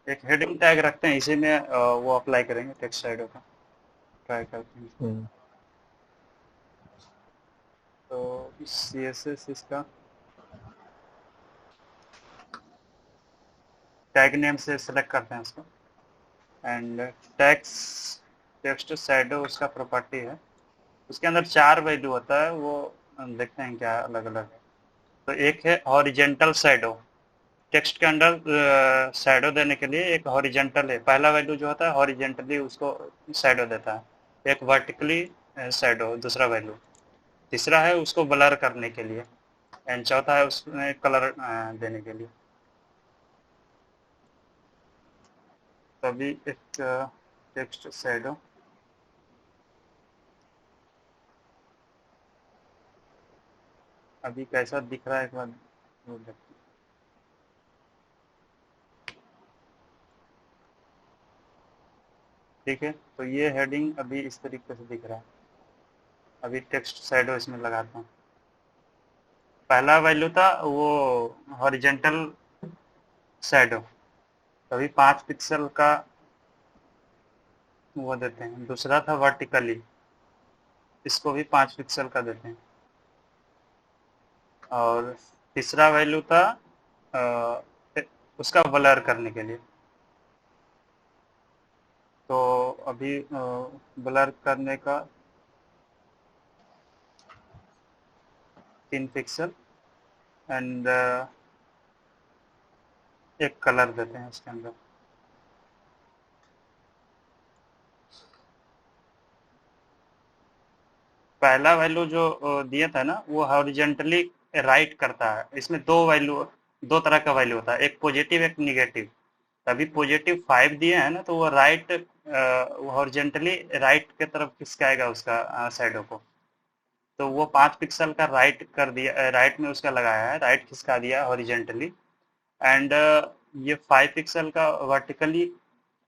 एक heading tag रखते हैं, इसी में वो अप्लाई करेंगे टेक्स्ट साइडो का। ट्राई करते हैं इसको। हम्म। तो CSS इसका टैग नेम से सेलेक्ट करते हैं इसको। एंड टेक्स्ट टेक्स्ट शैडो उसका प्रॉपर्टी है। उसके अंदर 4 वैल्यू होता है, वो देखते हैं क्या अलग अलग है। तो एक है हॉरिजेंटल शैडो। टेक्स्ट के अंदर शैडो देने के लिए एक हॉरिजेंटल है, पहला वैल्यू जो होता है हॉरिजेंटली उसको शैडो देता है। एक वर्टिकली शैडो दूसरा वैल्यू। तीसरा है उसको ब्लर करने के लिए। एंड चौथा है उसमें कलर देने के लिए। तभी एक टेक्स्ट शैडो अभी कैसा दिख रहा है एक बार वो देखते हैं। ठीक है, तो ये हेडिंग अभी इस तरीके से दिख रहा है। अभी टेक्स्ट शैडो इसमें लगाता हूँ। पहला वैल्यू था वो हॉरिजेंटल शैडो, तभी 5 पिक्सल का वो देते हैं। दूसरा था वर्टिकली, इसको भी 5 पिक्सल का देते हैं। और तीसरा वैल्यू था उसका ब्लर करने के लिए। तो अभी ब्लर करने का 3 पिक्सल। एंड एक कलर देते हैं उसके अंदर। पहला वैल्यू जो दिया था ना वो हॉरिजेंटली राइट करता है। इसमें दो तरह का वैल्यू होता है, एक पॉजिटिव एक निगेटिव। तभी पॉजिटिव 5 दिए हैं ना, तो वो राइट हॉरिजेंटली राइट की तरफ खिसकाएगा उसका शैडो को। तो वो 5 पिक्सल का राइट कर दिया, राइट में उसका लगाया है, राइट खिसका दिया हॉरिजेंटली। एंड ये 5 पिक्सल का वर्टिकली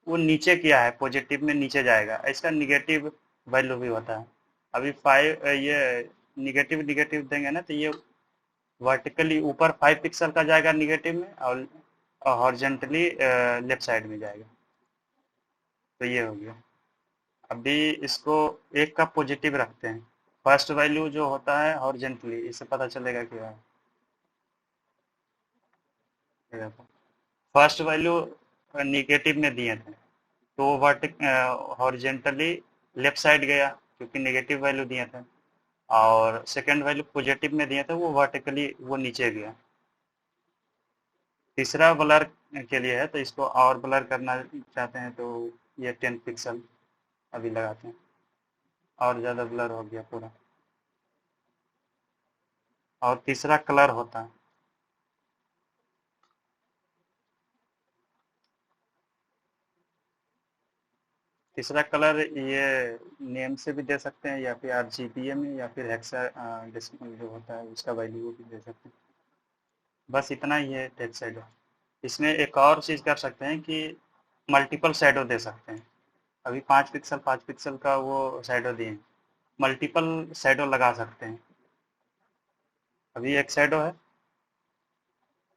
वो नीचे किया है, पॉजिटिव में नीचे जाएगा। इसका निगेटिव वैल्यू भी होता है। अभी 5 ये निगेटिव निगेटिव देंगे ना, तो ये वर्टिकली ऊपर 5 पिक्सल का जाएगा निगेटिव में, और हॉरिजेंटली लेफ्ट साइड में जाएगा। तो ये हो गया। अभी इसको एक का पॉजिटिव रखते हैं। फर्स्ट वैल्यू जो होता है हॉरिजेंटली, इससे पता चलेगा क्या है। फर्स्ट वैल्यू निगेटिव में दिए थे, तो वो वर्टिक हॉरिजेंटली लेफ्ट साइड गया, क्योंकि नेगेटिव वैल्यू दिए थे। और सेकंड वैल्यू पॉजिटिव में दिए थे, वो वर्टिकली वो नीचे गया। तीसरा ब्लर के लिए है, तो इसको और ब्लर करना चाहते हैं तो ये 10 पिक्सल अभी लगाते हैं। और ज़्यादा ब्लर हो गया पूरा। और तीसरा कलर होता है। तीसरा कलर ये नेम से भी दे सकते हैं, या फिर RGBA में, या फिर हेक्सा डेसिमल जो होता है उसका वैल्यू वो भी दे सकते हैं। बस इतना ही है टेक्स्ट शैडो। इसमें एक और चीज़ कर सकते हैं कि मल्टीपल शैडो दे सकते हैं। अभी 5 पिक्सल का वो शैडो दिए, मल्टीपल शैडो लगा सकते हैं। अभी एक शैडो है,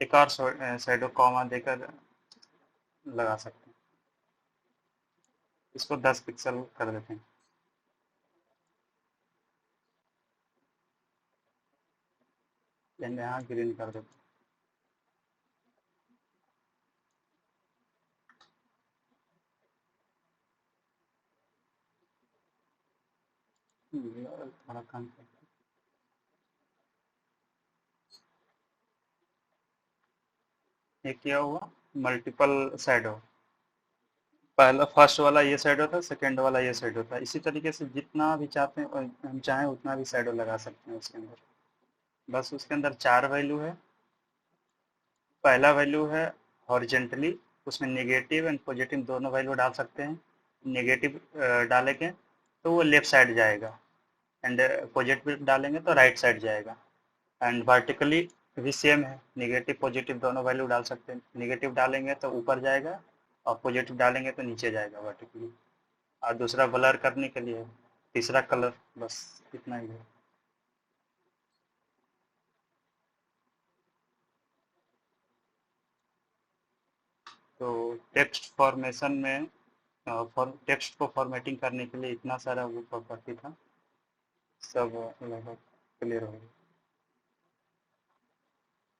एक और शैडो कॉमा देकर लगा सकते हैं। इसको 10 पिक्सल कर देते हैं। यहाँ ग्रीन कर देते हैं। थोड़ा कम करते हैं। ये क्या हुआ, मल्टीपल शैडो। पहला फर्स्ट वाला ये शैडो था, सेकंड वाला ये शैडो था। इसी तरीके से जितना भी चाहते हैं हम चाहें उतना भी शैडो लगा सकते हैं उसके अंदर। बस उसके अंदर 4 वैल्यू है। पहला वैल्यू है हॉरिजेंटली, उसमें नेगेटिव एंड पॉजिटिव दोनों वैल्यू डाल सकते हैं। नेगेटिव डालेंगे तो वो लेफ्ट साइड जाएगा, एंड पॉजिटिव डालेंगे तो राइट साइड जाएगा। एंड वर्टिकली भी सेम है, नेगेटिव पॉजिटिव दोनों वैल्यू डाल सकते हैं। नेगेटिव डालेंगे तो ऊपर जाएगा, और पॉजिटिव डालेंगे तो नीचे जाएगा वर्टिकली। और दूसरा ब्लर करने के लिए तीसरा कलर। बस इतना ही है। तो टेक्स्ट फॉर्मेशन में टेक्स्ट को फॉर्मेटिंग करने के लिए इतना सारा वो प्रॉपर्टी था, सब लगभग क्लियर हो गया।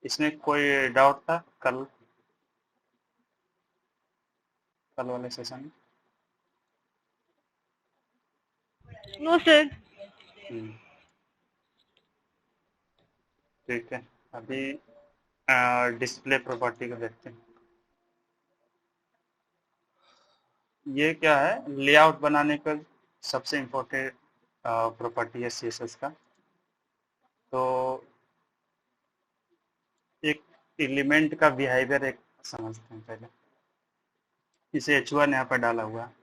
इसमें कोई डाउट था कल कल वाले सेशन में? No sir. ठीक है, अभी डिस्प्ले प्रॉपर्टी को देखते हैं। ये क्या है, लेआउट बनाने का सबसे इम्पोर्टेंट प्रॉपर्टी है सीएसएस का। तो एक एलिमेंट का बिहेवियर एक समझते हैं पहले। इसे h1 यहाँ पर डाला हुआ है,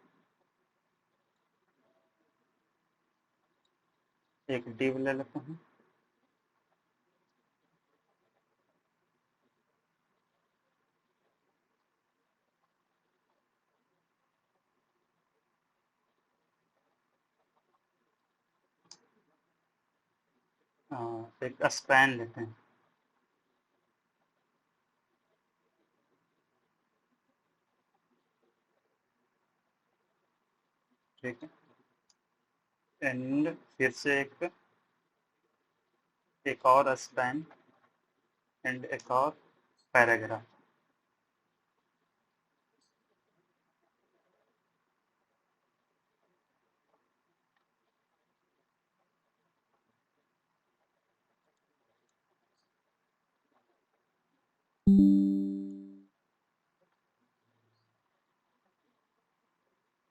एक div ले लेते हैं। एक स्पैन लेते हैं, ठीक है। एंड फिर से एक और स्पैन एंड एक और पैराग्राफ।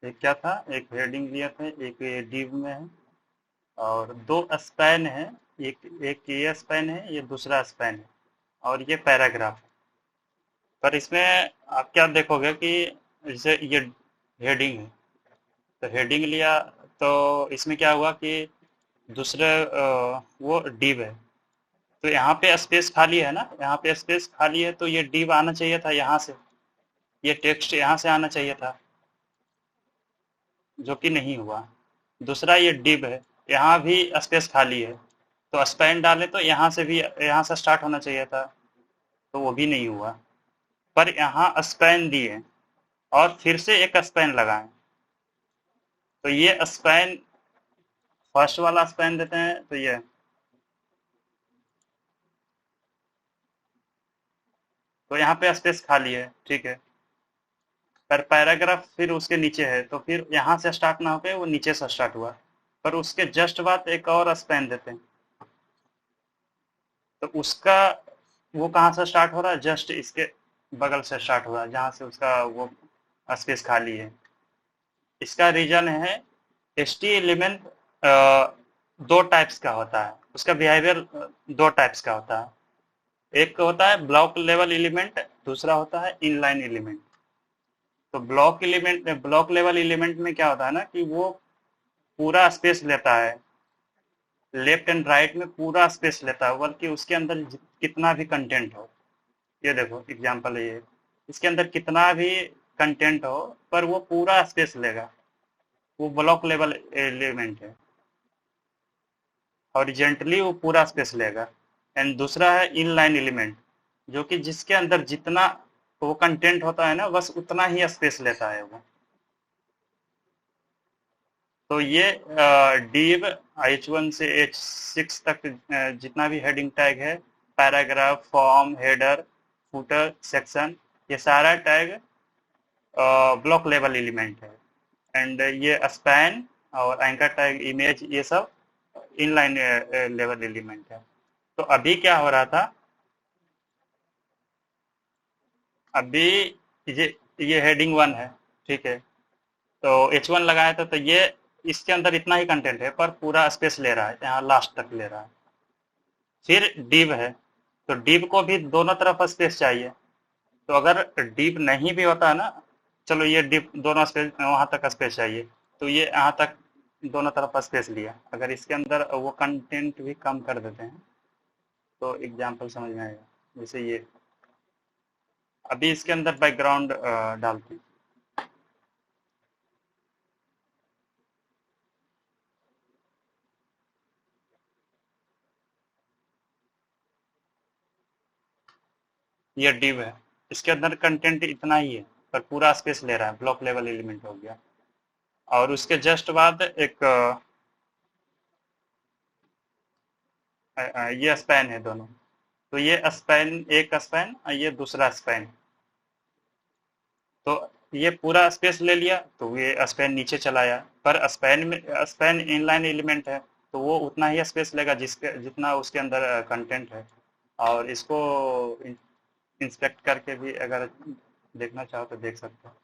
एक क्या था, एक हेडिंग दिया था, एक ये div में है, और दो स्पैन है। एक एक ये स्पैन है, ये दूसरा स्पैन है, और ये पैराग्राफ है। पर इसमें आप क्या देखोगे कि जैसे ये हेडिंग है, तो हेडिंग लिया, तो इसमें क्या हुआ कि दूसरे वो div है, तो यहाँ पे स्पेस खाली है ना, यहाँ पे स्पेस खाली है, तो ये div आना चाहिए था यहाँ से, ये टेक्स्ट यहाँ से आना चाहिए था, जो कि नहीं हुआ। दूसरा ये div है, यहाँ भी स्पेस खाली है, तो स्पैन डाले तो यहाँ से भी, यहाँ से स्टार्ट होना चाहिए था, तो वो भी नहीं हुआ। पर यहाँ स्पैन दिए और फिर से एक स्पैन लगाएं, तो ये स्पैन फर्स्ट वाला स्पैन देते हैं, तो ये तो यहाँ पे स्पेस खाली है, ठीक है। पर पैराग्राफ फिर उसके नीचे है, तो फिर यहाँ से स्टार्ट ना होकर वो नीचे से स्टार्ट हुआ, पर उसके जस्ट बाद एक और स्पैन देते हैं, तो उसका वो कहाँ से स्टार्ट हो रहा है, जस्ट इसके बगल से स्टार्ट हो रहा है, जहाँ से उसका वो स्पेस खाली है। इसका रीजन है एच टी एलिमेंट दो टाइप्स का होता है, उसका बिहेवियर दो टाइप्स का होता है। एक होता है ब्लॉक लेवल एलिमेंट, दूसरा होता है इनलाइन एलिमेंट। तो ब्लॉक लेवल एलिमेंट में क्या होता है ना कि वो पूरा स्पेस लेता है, लेफ्ट एंड राइट में पूरा स्पेस लेता है, बल्कि उसके अंदर कितना भी कंटेंट हो। ये देखो एग्जांपल है ये, इसके अंदर कितना भी कंटेंट हो, पर वो पूरा स्पेस लेगा, वो ब्लॉक लेवल एलिमेंट है, हॉरिजेंटली वो पूरा स्पेस लेगा। एंड दूसरा है इनलाइन एलिमेंट, जो कि जिसके अंदर जितना वो कंटेंट होता है ना, बस उतना ही स्पेस लेता है वो। तो ये div h1 से h6 तक जितना भी हेडिंग टैग है, paragraph, form, header, footer, section, ये सारा टैग ब्लॉक लेवल एलिमेंट है। एंड ये स्पैन और एंकर टैग, इमेज, ये सब इनलाइन लेवल एलिमेंट है। तो अभी क्या हो रहा था, अभी ये हेडिंग 1 है, ठीक है। तो h1 लगाया था, तो ये इसके अंदर इतना ही कंटेंट है, पर पूरा स्पेस ले रहा है, यहाँ लास्ट तक ले रहा है। फिर div है, तो div को भी दोनों तरफ स्पेस चाहिए। तो अगर div नहीं भी होता है ना, चलो ये div दोनों स्पेस, वहां तक स्पेस चाहिए, तो ये यहाँ तक दोनों तरफ स्पेस लिया। अगर इसके अंदर वो कंटेंट भी कम कर देते हैं, तो एग्जाम्पल समझ में आएगा। जैसे ये अभी इसके अंदर बैकग्राउंड डालते हैं, ये div है, इसके अंदर कंटेंट इतना ही है, पर पूरा स्पेस ले रहा है, ब्लॉक लेवल एलिमेंट हो गया। और उसके जस्ट बाद एक ये स्पैन है दोनों। तो ये स्पैन, एक स्पैन और ये दूसरा स्पैन। तो ये पूरा स्पेस ले लिया तो ये स्पैन नीचे चला आया, पर स्पैन में स्पैन इनलाइन एलिमेंट है तो वो उतना ही स्पेस लेगा जिसके जितना उसके अंदर कंटेंट है। और इसको इंस्पेक्ट करके भी अगर देखना चाहो तो देख सकते हो।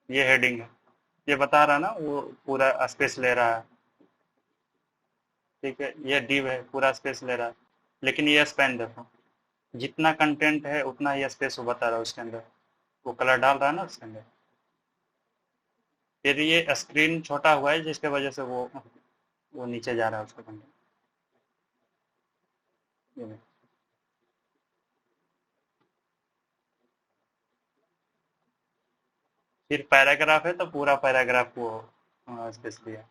ये हेडिंग है, ये बता रहा ना वो पूरा स्पेस ले रहा है। ठीक है, ये div है, पूरा स्पेस ले रहा है। लेकिन ये स्पैन देखो, जितना कंटेंट है उतना ही स्पेस वो बता रहा है उसके अंदर, वो कलर डाल रहा है ना उसके अंदर। फिर ये स्क्रीन छोटा हुआ है जिसके वजह से वो नीचे जा रहा है उसका कंटेंट। फिर पैराग्राफ है तो पूरा पैराग्राफ को स्पेस दिया।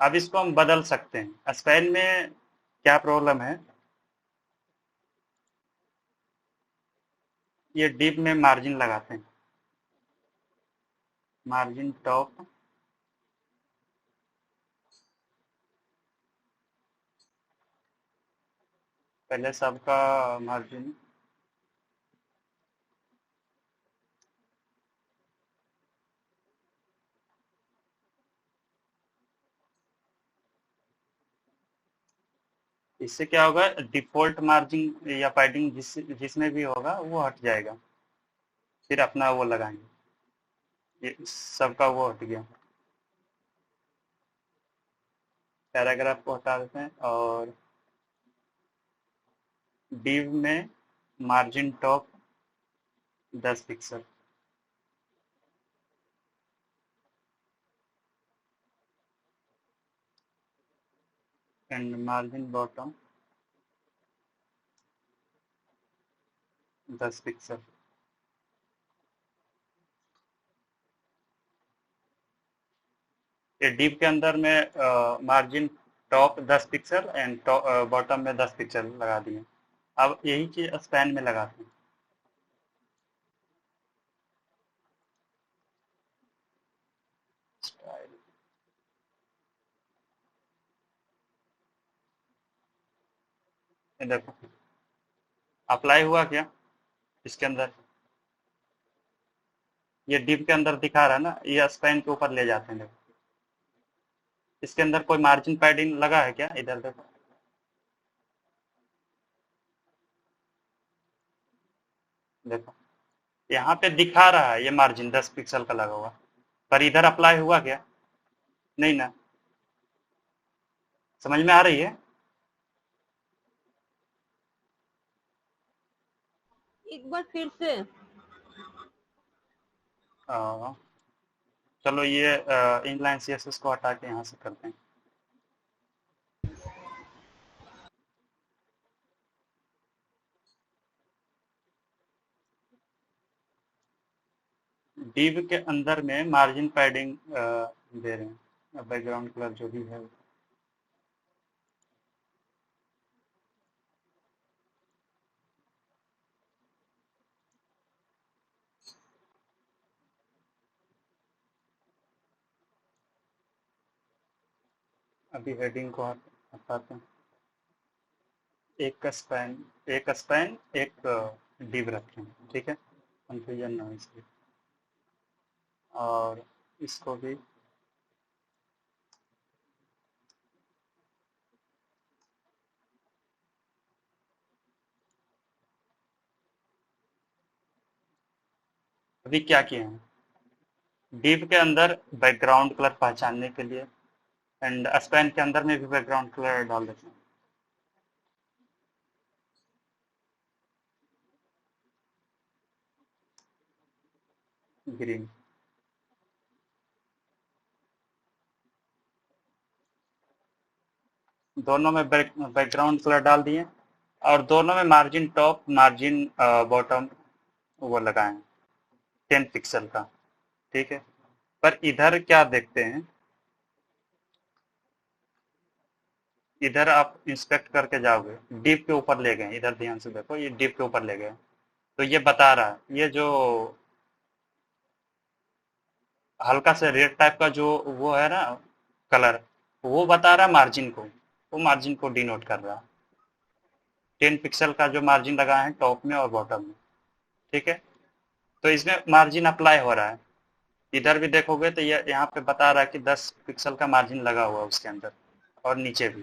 अब इसको हम बदल सकते हैं। स्पैन में क्या प्रॉब्लम है, ये डिप में मार्जिन लगाते हैं, मार्जिन टॉप पहले सबका मार्जिन। इससे क्या होगा, डिफॉल्ट मार्जिन या पैडिंग जिसमें भी होगा वो हट जाएगा। फिर अपना वो लगाएंगे, ये सबका वो हट गया। पैराग्राफ को हटा देते हैं और डिव में margin top 10 pixel and margin bottom 10 pixel. ये डिव के अंदर में margin top 10 pixel and bottom में 10 पिक्सल लगा दिए। अब यही चीज स्पैन में लगाते हैं। ये देखो अप्लाई हुआ क्या इसके अंदर, ये डिव के अंदर दिखा रहा है ना, ये स्पैन के ऊपर ले जाते हैं। देखो इसके अंदर कोई मार्जिन पैडिंग लगा है क्या, इधर देखो। देखो यहाँ पे दिखा रहा है ये मार्जिन 10 पिक्सल का लगा हुआ, पर इधर अप्लाई हुआ क्या, नहीं ना। समझ में आ रही है। एक बार फिर से। अ, चलो ये इनलाइन सीएसएस को हटा के यहाँ से करते हैं। डिव के अंदर में मार्जिन पैडिंग दे रहे हैं, बैकग्राउंड कलर जो भी है। अभी हेडिंग को हटाते हैं। एक स्पैन, एक स्पैन, एक डिव रखें, ठीक है, कंफ्यूजन ना हो इसलिए। और इसको भी अभी क्या किए हैं, डिव के अंदर बैकग्राउंड कलर पहचानने के लिए एंड स्पैन के अंदर में भी बैकग्राउंड कलर डाल देते हैं, ग्रीन। दोनों में बैकग्राउंड कलर डाल दिए और दोनों में मार्जिन टॉप मार्जिन बॉटम वो लगाए 10 पिक्सल का, ठीक है। पर इधर क्या देखते हैं, इधर आप इंस्पेक्ट करके जाओगे, डिप के ऊपर ले गए, इधर ध्यान से देखो, ये डिप के ऊपर ले गए तो ये बता रहा है, ये जो हल्का से रेड टाइप का जो वो है ना कलर, वो बता रहा है मार्जिन को, वो मार्जिन को डिनोट कर रहा है। 10 पिक्सल का जो मार्जिन लगा है टॉप में और बॉटम में, ठीक है। तो इसमें मार्जिन अप्लाई हो रहा है। इधर भी देखोगे तो ये यहाँ पे बता रहा है कि 10 पिक्सल का मार्जिन लगा हुआ है उसके अंदर, और नीचे भी।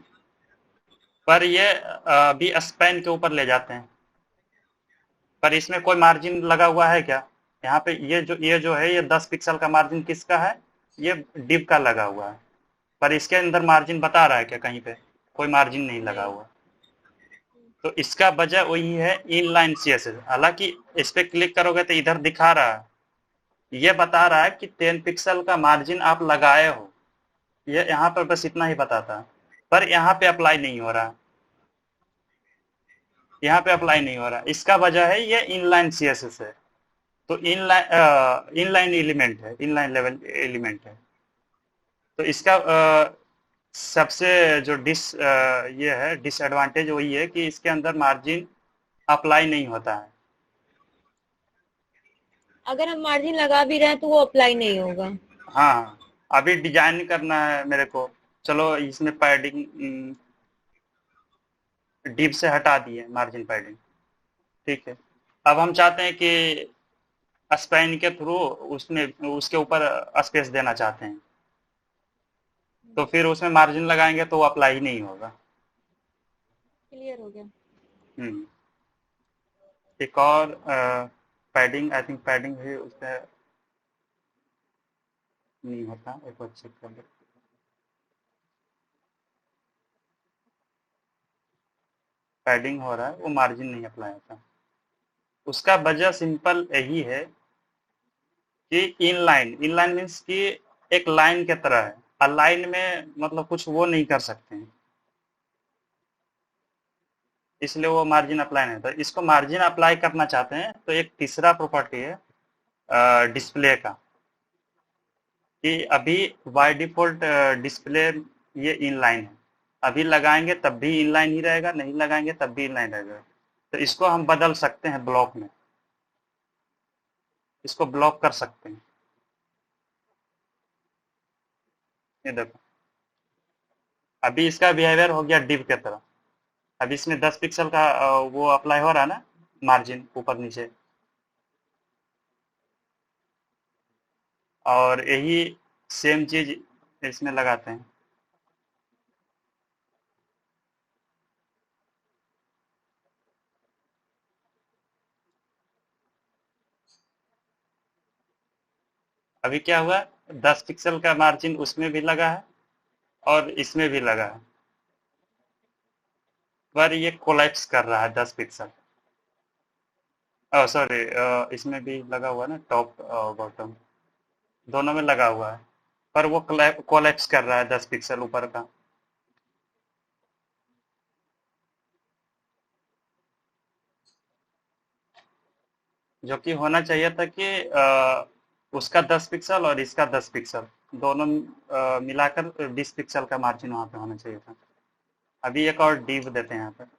पर ये अभी स्पैन के ऊपर ले जाते हैं, पर इसमें कोई मार्जिन लगा हुआ है क्या? यहाँ पे ये जो है, ये 10 पिक्सल का मार्जिन किसका है? ये डिव का लगा हुआ है। पर इसके अंदर मार्जिन बता रहा है क्या कहीं पे? कोई मार्जिन नहीं लगा नहीं। हुआ। तो इसका वजह वही है इनलाइन सीएसएस। हालांकि इस पे क्लिक करोगे तो इधर दिखा रहा है, ये बता रहा है कि 10 पिक्सल का मार्जिन आप लगाए हो, ये यहाँ पर बस इतना ही बताता है। पर यहाँ पे अप्लाई नहीं हो रहा, यहाँ पे अप्लाई नहीं हो रहा। इसका वजह है ये इनलाइन सीएसएस है। तो इनलाइन एलिमेंट है, इनलाइन लेवल एलिमेंट है। तो इसका सबसे जो ये है डिसएडवांटेज वही है कि इसके अंदर मार्जिन अप्लाई नहीं होता है। अगर हम मार्जिन लगा भी रहे हैं तो वो अप्लाई नहीं होगा। हाँ, अभी डिजाइन करना है मेरे को। चलो इसमें पैडिंग डिप से हटा दिए मार्जिन पैडिंग, ठीक है। अब हम चाहते हैं कि स्पैन के थ्रू उसमें उसके ऊपर स्पेस देना चाहते हैं, तो फिर उसमें मार्जिन लगाएंगे तो वो अप्लाई ही नहीं होगा। क्लियर हो गया। हम्म। एक और पैडिंग, आई थिंक पैडिंग भी उसमें नहीं होता, एक बार चेक कर लो। पैडिंग हो रहा है, वो मार्जिन नहीं अप्लाई होता। उसका वजह सिंपल यही है कि इनलाइन मीन्स कि एक लाइन के तरह है। अलाइन में मतलब कुछ वो नहीं कर सकते हैं, इसलिए वो मार्जिन अप्लाई नहीं होता। इसको मार्जिन अप्लाई करना चाहते हैं तो एक तीसरा प्रॉपर्टी है डिस्प्ले का, कि अभी बाय डिफॉल्ट डिस्प्ले ये इनलाइन है। अभी लगाएंगे तब भी इनलाइन ही रहेगा, नहीं लगाएंगे तब भी इनलाइन रहेगा। तो इसको हम बदल सकते हैं ब्लॉक में, इसको ब्लॉक कर सकते हैं। ये देखो, अभी इसका बिहेवियर हो गया डिव के तरह। अभी इसमें 10 पिक्सल का वो अप्लाई हो रहा है ना, मार्जिन ऊपर नीचे। और यही सेम चीज इसमें लगाते हैं। अभी क्या हुआ, 10 पिक्सल का मार्जिन उसमें भी लगा है और इसमें भी लगा है, पर ये कोलैप्स कर रहा है 10 पिक्सल। सॉरी, इसमें भी लगा हुआ है ना, टॉप बॉटम दोनों में लगा हुआ है, पर वो कोलैप्स कर रहा है 10 पिक्सल ऊपर का। जो कि होना चाहिए था कि उसका 10 पिक्सल और इसका 10 पिक्सल दोनों मिलाकर 20 पिक्सल का मार्जिन वहां पे होना चाहिए था। अभी एक और डिव देते हैं यहाँ पे।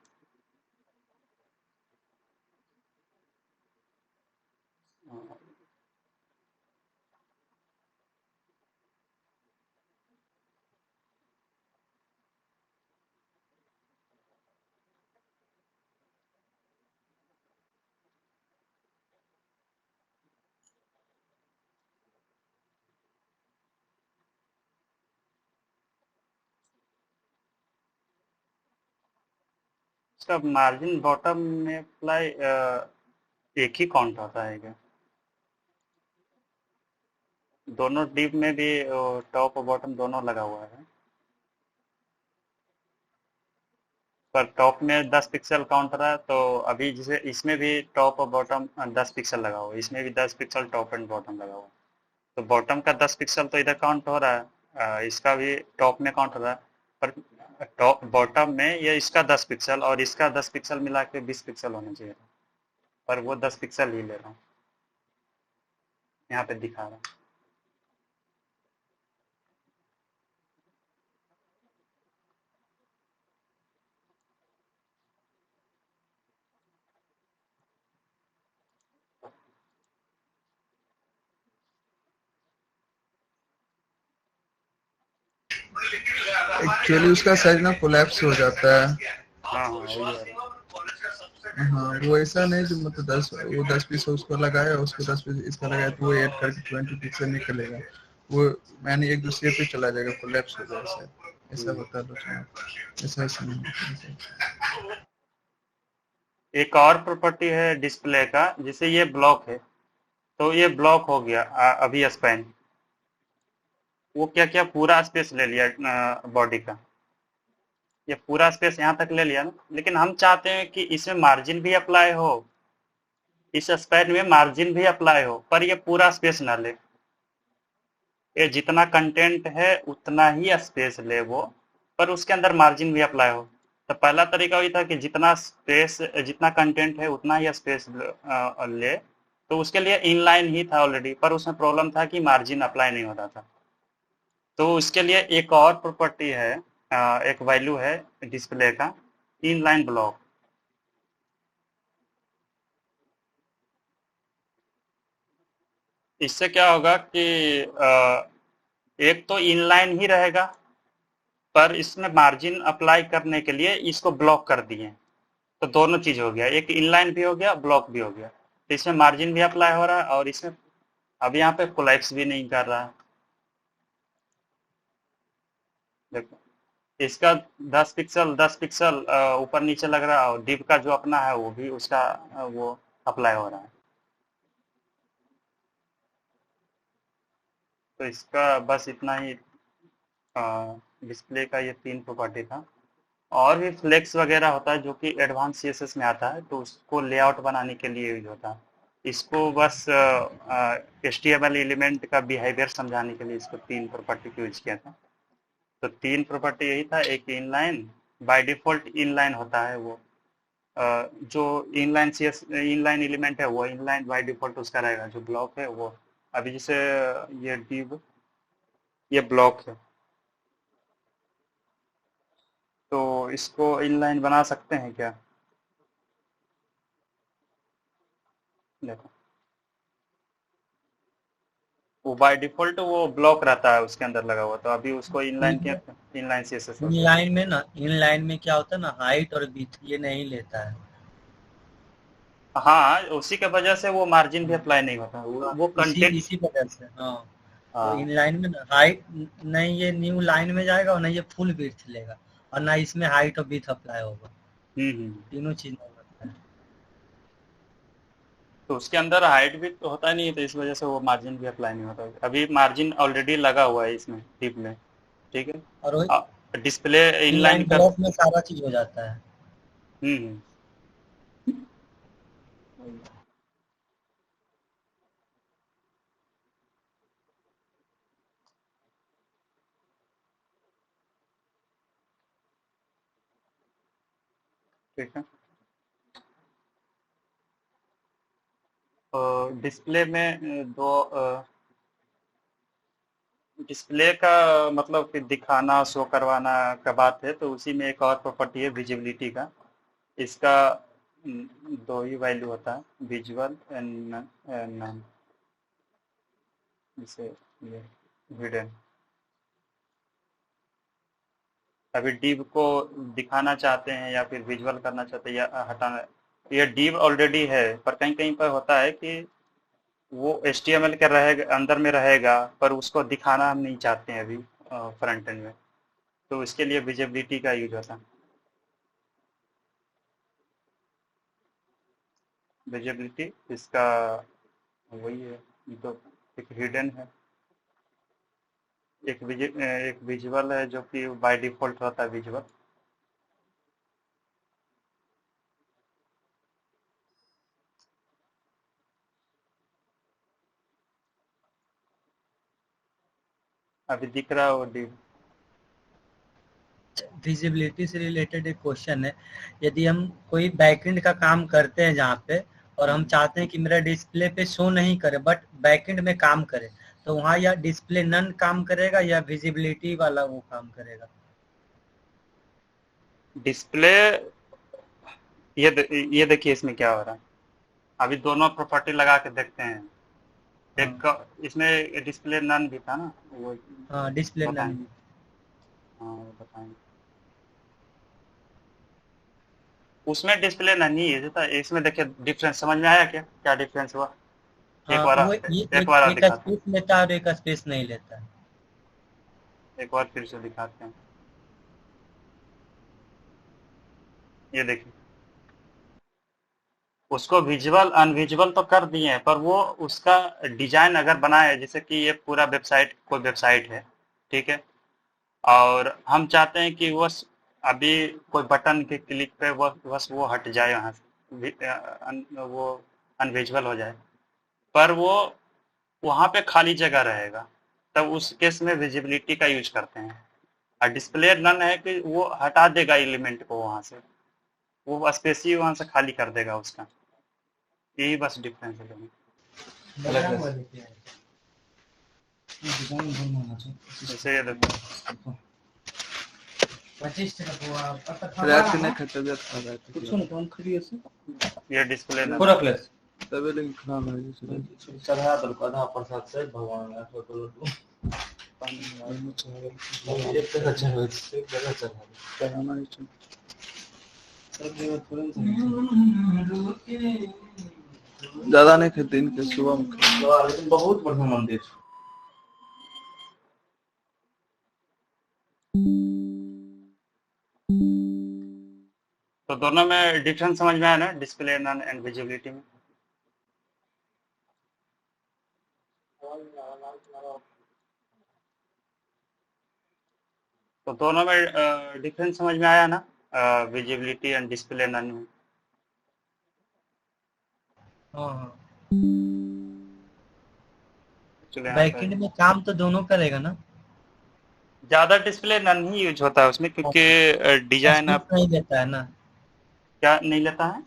इसका मार्जिन बॉटम में अप्लाई एक ही काउंट होता है क्या? दोनों डिव में भी टॉप और बॉटम दोनों लगा हुआ है, पर टॉप में 10 पिक्सल काउंट रहा है। तो अभी जैसे इसमें भी टॉप और बॉटम 10 पिक्सल लगा हुआ है, इसमें भी 10 पिक्सल टॉप एंड बॉटम लगा हुआ है। तो बॉटम का 10 पिक्सल तो इधर काउंट हो रहा है, इसका भी टॉप में काउंट हो रहा है। पर टॉप बॉटम में ये इसका 10 पिक्सल और इसका 10 पिक्सल मिला के 20 पिक्सल होना चाहिए था, पर वो 10 पिक्सल ही ले रहा हूँ, यहाँ पे दिखा रहा है। एक्चुअली उसका साइज ना कोलैप्स हो जाता है। हाँ हाँ वही है। हाँ, वो ऐसा नहीं जो मतलब 10 पीस उसको लगाया, उसको 10 पीस इसका लगाया, तो वो ऐड करके 20 पिक्सल निकलेगा। वो मैंने एक दूसरे पे चला जाएगा, कोलैप्स हो जाएगा शायद, ऐसा हम्म। बता दो चाहे। ऐसा नहीं होता। एक और प्रॉपर्टी है डिस्प्ले का, जिसे ये ब्लॉक है, तो ये ब्लॉक हो गया अभी स्पैन। वो क्या क्या पूरा स्पेस ले लिया बॉडी का, ये पूरा स्पेस यहाँ तक ले लिया ना, लेकिन हम चाहते हैं कि इसमें मार्जिन भी अप्लाई हो, इस स्पैन में मार्जिन भी अप्लाई हो, पर ये पूरा स्पेस ना ले। ये जितना कंटेंट है उतना ही स्पेस ले वो, पर उसके अंदर मार्जिन भी अप्लाई हो। तो पहला तरीका वही था कि जितना स्पेस, जितना कंटेंट है उतना ही स्पेस ले, तो उसके लिए इनलाइन ही था ऑलरेडी, पर उसमें प्रॉब्लम था कि मार्जिन अप्लाई नहीं होता था। तो उसके लिए एक और प्रॉपर्टी है, एक वैल्यू है डिस्प्ले का, इनलाइन ब्लॉक। इससे क्या होगा कि एक तो इनलाइन ही रहेगा, पर इसमें मार्जिन अप्लाई करने के लिए इसको ब्लॉक कर दिए, तो दोनों चीज हो गया, एक इनलाइन भी हो गया, ब्लॉक भी हो गया। तो इसमें मार्जिन भी अप्लाई हो रहा है और इसमें अब यहाँ पे कोलैप्स भी नहीं कर रहा है। देखो, इसका 10 पिक्सल 10 पिक्सल ऊपर नीचे लग रहा है, और डिप का जो अपना है वो भी उसका वो अप्लाई हो रहा है। तो इसका बस इतना ही, डिस्प्ले का ये 3 प्रॉपर्टी था। और भी फ्लेक्स वगैरह होता है जो कि एडवांस सीएसएस में आता है, तो उसको लेआउट बनाने के लिए यूज होता है। इसको बस एचटीएमएल एलिमेंट का बिहेवियर समझाने के लिए इसको 3 प्रॉपर्टी को यूज किया था। तो 3 प्रॉपर्टी यही था, एक इनलाइन, बाय डिफॉल्ट इनलाइन होता है वो, जो इनलाइन सीएस इनलाइन एलिमेंट है वो इनलाइन बाय डिफॉल्ट उसका रहेगा, जो ब्लॉक है वो। अभी जैसे ये डिव, ये ब्लॉक है, तो इसको इनलाइन बना सकते हैं क्या? देखो, वो बाय डिफॉल्ट वो ब्लॉक रहता है उसके अंदर लगा हुआ, तो अभी उसको इनलाइन किया, इनलाइन सीएसएस हो इन गया। लाइन में ना, इन लाइन में क्या होता है ना, हाइट और विड्थ ये नहीं लेता है। हाँ, उसी के वजह से वो मार्जिन भी अप्लाई नहीं होता, हाँ, वो इसी कंटेंट। इसी वजह से। हाँ, तो हाँ। इन लाइन में ना हाइट नहीं, ये न्यू लाइन में जाएगा और नहीं ये फुल विड्थ लेगा, और ना इसमें हाइट और विड्थ अप्लाई होगा, हम्म। तीनों चीज नहीं होता है। तो उसके अंदर हाइट भी तो होता नहीं है, तो इस वजह से वो मार्जिन भी अप्लाई नहीं होता। अभी मार्जिन ऑलरेडी लगा हुआ है इसमें टिप में, ठीक और वही है, डिस्प्ले इन इनलाइन लाइन कर। ब्लॉक में सारा चीज हो जाता है। हम्म। ठीक है। डिस्प्ले में दो, डिस्प्ले का मतलब कि दिखाना, शो करवाना का बात है, तो उसी में एक और प्रॉपर्टी है विजिबिलिटी का। इसका दो ही वैल्यू होता है, विजुअल एंड नन, जिसे ये हिडन। अभी डिव को दिखाना चाहते हैं या फिर विजुअल करना चाहते हैं या हटाना, ये डिव ऑलरेडी है, पर कहीं कहीं पर होता है कि वो एचटीएमएल के रहेगा, अंदर में रहेगा, पर उसको दिखाना हम नहीं चाहते हैं अभी फ्रंट एंड में, तो इसके लिए विजिबिलिटी का यूज होता है। विजिबिलिटी इसका वही है, तो एक हिडन है, एक विजुअल है जो कि बाय डिफॉल्ट रहता है विजुअल। अभी दिख रहा है वो डिव। विजिबिलिटी से रिलेटेड एक क्वेश्चन है, यदि हम कोई बैकएंड का काम करते हैं जहाँ पे, और हम चाहते हैं कि मेरा डिस्प्ले पे शो नहीं करे बट बैकएंड में काम करे, तो वहाँ या डिस्प्ले नन काम करेगा या विजिबिलिटी वाला वो काम करेगा? डिस्प्ले, ये देखिए इसमें क्या हो रहा है, अभी दोनों प्रॉपर्टी लगा के देखते हैं। हाँ, एक इसमें डिस्प्ले नन भी था ना वो, हाँ डिस्प्ले बताएं। नन। हाँ बताएंगे। उसमें डिस्प्ले नहीं है था, इसमें देखिए डिफरेंस समझ में आया क्या, क्या डिफरेंस हुआ? एक हाँ बार वो ये एक बार और एक दिखाते हैं, स्पेस लेता है और एक स्पेस नहीं लेता है। एक बार फिर से दिखाते हैं। ये देखिए, उसको विजुअल अनविजुअल तो कर दिए हैं, पर वो उसका डिजाइन अगर बनाए, जैसे कि ये पूरा वेबसाइट, कोई वेबसाइट है, ठीक है, और हम चाहते हैं कि वो अभी कोई बटन के क्लिक पे वो बस वो हट जाए वहाँ से, वो अनविजुअल हो जाए, पर वो वहाँ पे खाली जगह रहेगा, तब उस केस में विजिबिलिटी का यूज करते हैं। और डिस्प्ले नन है कि वो हटा देगा एलिमेंट को वहाँ से, वो स्पेस ही वहाँ से खाली कर देगा उसका, यही बस डिफरेंस है दोनों। जैसे ये देखो, रात के नहीं खाता, तबियत खराब है। ये डिस्प्ले नन, तबियत लेकिन खराब है जैसे चढ़ा दल आधा प्रसाद से भगवान ने फोटो एक जगह चढ़ा एक जगह चढ़ा चढ़ाना ही चाहिए। सब जगह तुरंत ज्यादा नहीं खाते, इनके सुबह में खाते। लेकिन बहुत बढ़िया मंदिर है। तो दोनों में डिफरेंस समझ में आया ना, डिस्प्ले नन एंड विजिबिलिटी में? तो दोनों में डिफरेंस समझ में आया ना, विजिबिलिटी एंड डिस्प्ले नन में? हाँ चलिए यहाँ पे बैकएंड में काम तो दोनों करेगा ना। ज्यादा डिस्प्ले नन ही यूज होता है उसमें, क्योंकि डिजाइन स्पेस आप नहीं लेता है ना। क्या नहीं लेता है?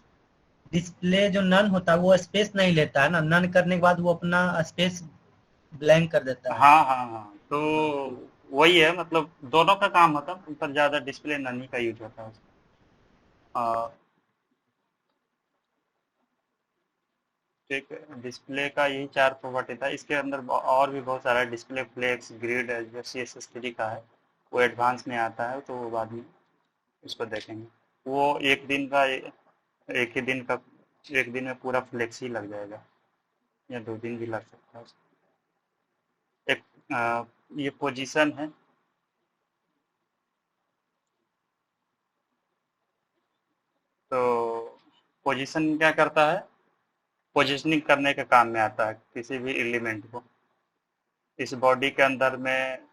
डिस्प्ले जो नन होता है वो स्पेस नहीं लेता है ना, नन करने के बाद वो अपना स्पेस ब्लैंक कर देता है। हाँ हाँ हाँ, तो वही है, मतलब दोनों का काम होता है, पर ज्यादा डिस्प्ले नन ही का यूज होता है उसमें। ठीक है, डिस्प्ले का यही 4 प्रॉपर्टी था, इसके अंदर और भी बहुत सारा डिस्प्ले फ्लेक्स ग्रिड है, जो CSS3 का है, वो एडवांस में आता है, तो वो बाद में उसको देखेंगे। वो एक दिन का, एक ही दिन का, एक दिन में पूरा फ्लेक्स ही लग जाएगा, या 2 दिन भी लग सकता है। एक ये पोजीशन है, तो पोजीशन क्या करता है, पोजीशनिंग करने के काम में आता है किसी भी एलिमेंट को। इस बॉडी के अंदर में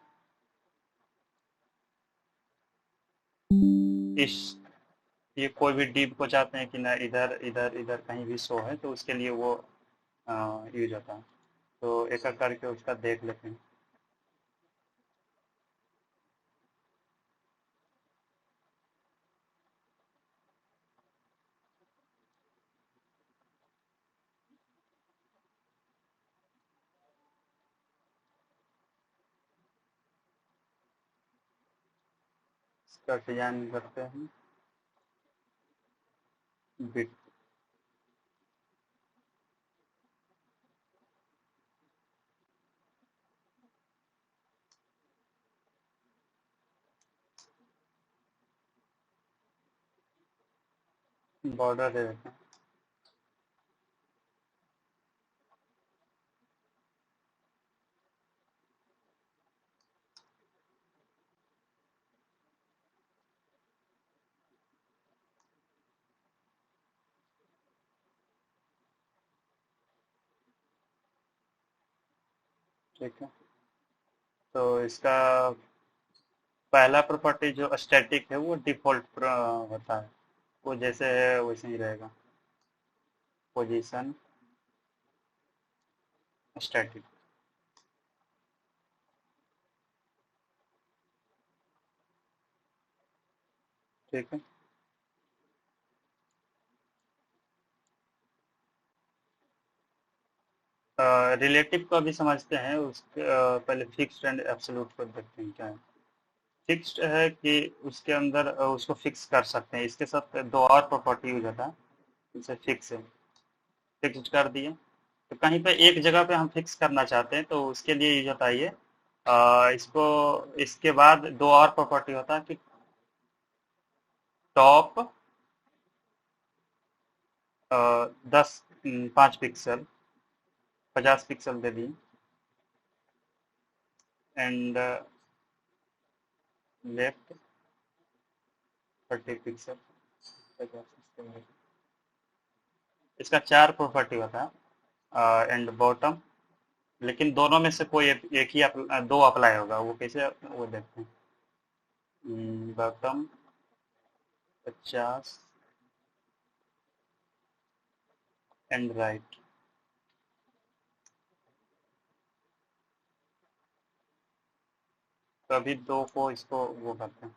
इस ये कोई भी डिव को चाहते हैं कि ना इधर इधर इधर कहीं भी शो है, तो उसके लिए वो यूज होता है। तो एक एक करके उसका देख लेते हैं। इसका डिजाइन करते हैं, बिट बॉर्डर दे देते हैं। ठीक है, तो इसका पहला प्रॉपर्टी जो स्टैटिक है वो डिफॉल्ट होता है, वो जैसे है वैसे ही रहेगा, पोजीशन स्टैटिक। ठीक है, रिलेटिव को अभी समझते हैं, उसके पहले फिक्स्ड एंड एब्सोल्यूट को देखते हैं क्या है। फिक्स्ड है कि उसके अंदर उसको फिक्स कर सकते हैं, इसके साथ 2 और प्रॉपर्टी यूज होता है, जैसे फिक्स है, फिक्स्ड कर दिए, तो कहीं पे एक जगह पे हम फिक्स करना चाहते हैं, तो उसके लिए यूज होता है ये इसको इसके बाद दो और प्रॉपर्टी होता है कि top 5 pixel 50 pixel they the and left 30 pixel. इसका 4 प्रॉपर्टी होता है एंड बॉटम, लेकिन दोनों में से कोई एक ही दो अप्लाई होगा। वो कैसे, वो देखते हैं। Bottom 50 and right. तो अभी दो को इसको वो करते हैं।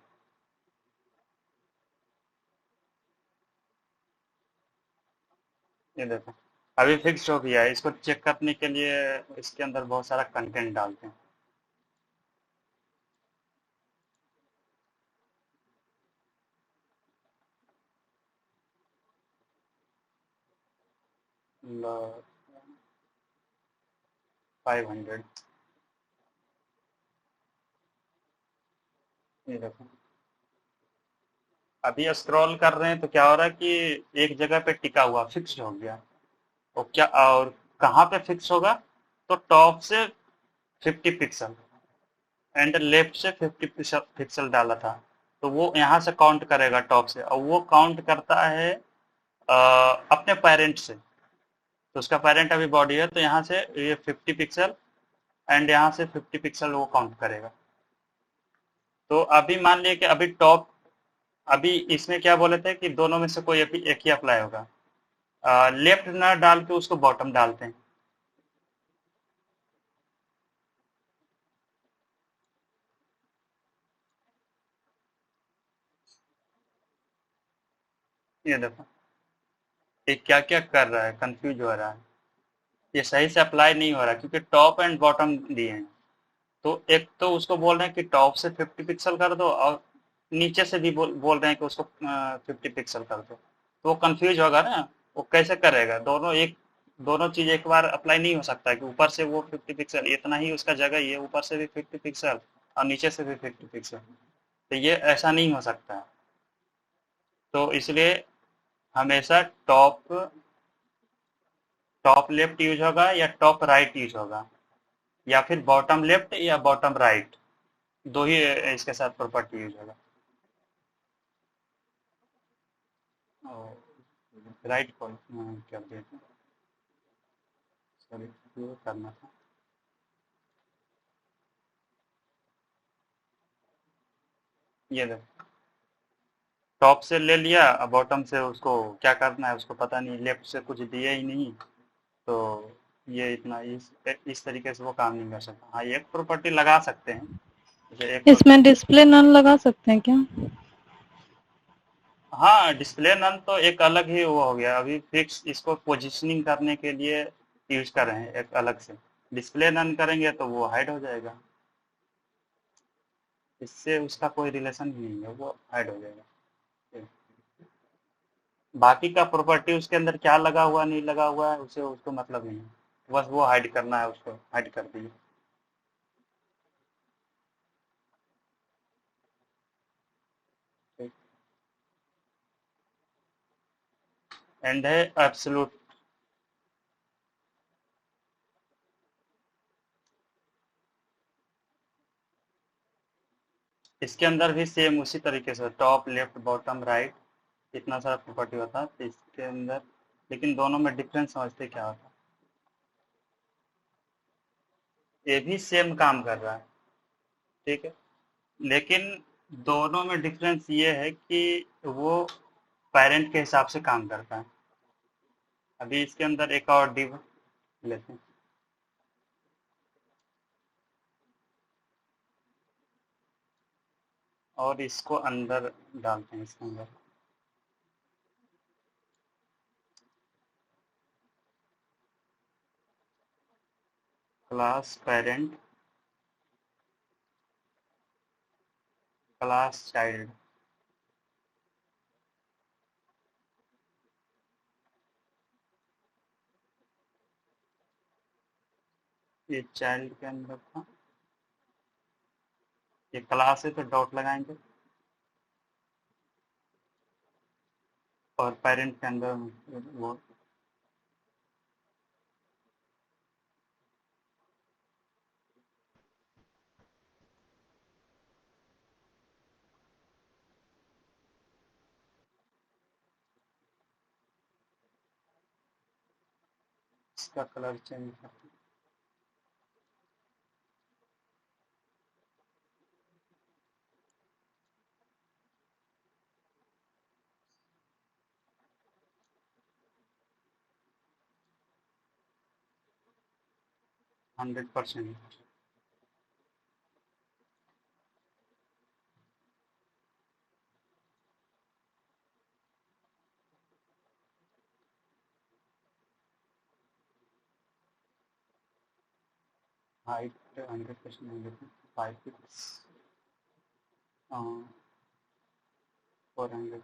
ये देखो अभी फिक्स हो गया है। इसको चेक करने के लिए इसके अंदर बहुत सारा कंटेंट डालते हैं। लो 500। ये देखो अभी स्क्रॉल कर रहे हैं तो क्या हो रहा है कि एक जगह पे टिका हुआ फिक्स हो गया। और क्या, और कहाँ पे फिक्स होगा, तो टॉप से 50 पिक्सल एंड लेफ्ट से 50 पिक्सल डाला था, तो वो यहाँ से काउंट करेगा टॉप से, और वो काउंट करता है अपने पेरेंट से। तो उसका पेरेंट अभी बॉडी है, तो यहाँ से ये 50 पिक्सल एंड यहाँ से 50 पिक्सल वो काउंट करेगा। तो अभी मान लिया कि अभी टॉप, अभी इसमें क्या बोले थे कि दोनों में से कोई एक ही अप्लाई होगा। लेफ्ट ना डाल के उसको बॉटम डालते हैं। ये देखो ये क्या क्या कर रहा है, कंफ्यूज हो रहा है। ये सही से अप्लाई नहीं हो रहा क्योंकि टॉप एंड बॉटम दिए हैं। तो एक तो उसको बोल रहे हैं कि टॉप से 50 पिक्सल कर दो, और नीचे से भी बोल रहे हैं कि उसको 50 पिक्सल कर दो। तो वो कंफ्यूज होगा ना, वो कैसे करेगा। दोनों चीज एक बार अप्लाई नहीं हो सकता है कि ऊपर से वो 50 पिक्सल इतना ही उसका जगह ही है, ऊपर से भी 50 पिक्सल और नीचे से भी 50 पिक्सल। तो ये ऐसा नहीं हो सकता है। तो इसलिए हमेशा टॉप टॉप लेफ्ट यूज होगा या टॉप राइट यूज होगा, या फिर बॉटम लेफ्ट या बॉटम राइट, दो ही इसके साथ प्रॉपर्टी यूज होगा। राइट को क्या देते हैं, सॉरी ये करना था। ये देखो टॉप से ले लिया, अब बॉटम से उसको क्या करना है उसको पता नहीं, लेफ्ट से कुछ दिया ही नहीं। तो ये इतना इस तरीके से वो काम नहीं कर सकता। हाँ एक प्रॉपर्टी लगा सकते हैं, जैसे एक इसमें डिस्प्ले नन लगा सकते हैं क्या? हाँ डिस्प्ले नन तो एक अलग ही वो हो गया। अभी फिक्स इसको पोजीशनिंग करने के लिए यूज कर रहे हैं एक अलग से। डिस्प्ले नन करेंगे तो वो हाइड हो जाएगा, इससे उसका कोई रिलेशन ही नहीं है, वो हाइड हो जाएगा। बाकी का प्रॉपर्टी उसके अंदर क्या लगा हुआ नहीं लगा हुआ है उसे उसको मतलब नहीं है, बस वो हाइड करना है, उसको हाइड कर दिए। एंड है एब्सोल्यूट। इसके अंदर भी सेम उसी तरीके से टॉप लेफ्ट बॉटम राइट इतना सारा प्रॉपर्टी होता है, तो इसके अंदर लेकिन दोनों में डिफरेंस समझते क्या होता है। ये भी सेम काम कर रहा है, ठीक है, लेकिन दोनों में डिफरेंस ये है कि वो पेरेंट के हिसाब से काम करता है। अभी इसके अंदर एक और डिव लेते हैं, और इसको अंदर डालते हैं इसके अंदर। Class parent class child. ये चाइल्ड के अंदर था, ये क्लास है तो डॉट लगाएंगे और पेरेंट के अंदर वो इसका कलर चेंज करते हैं। हंड्रेड परसेंट हाइट 100% 5 पिक्स 400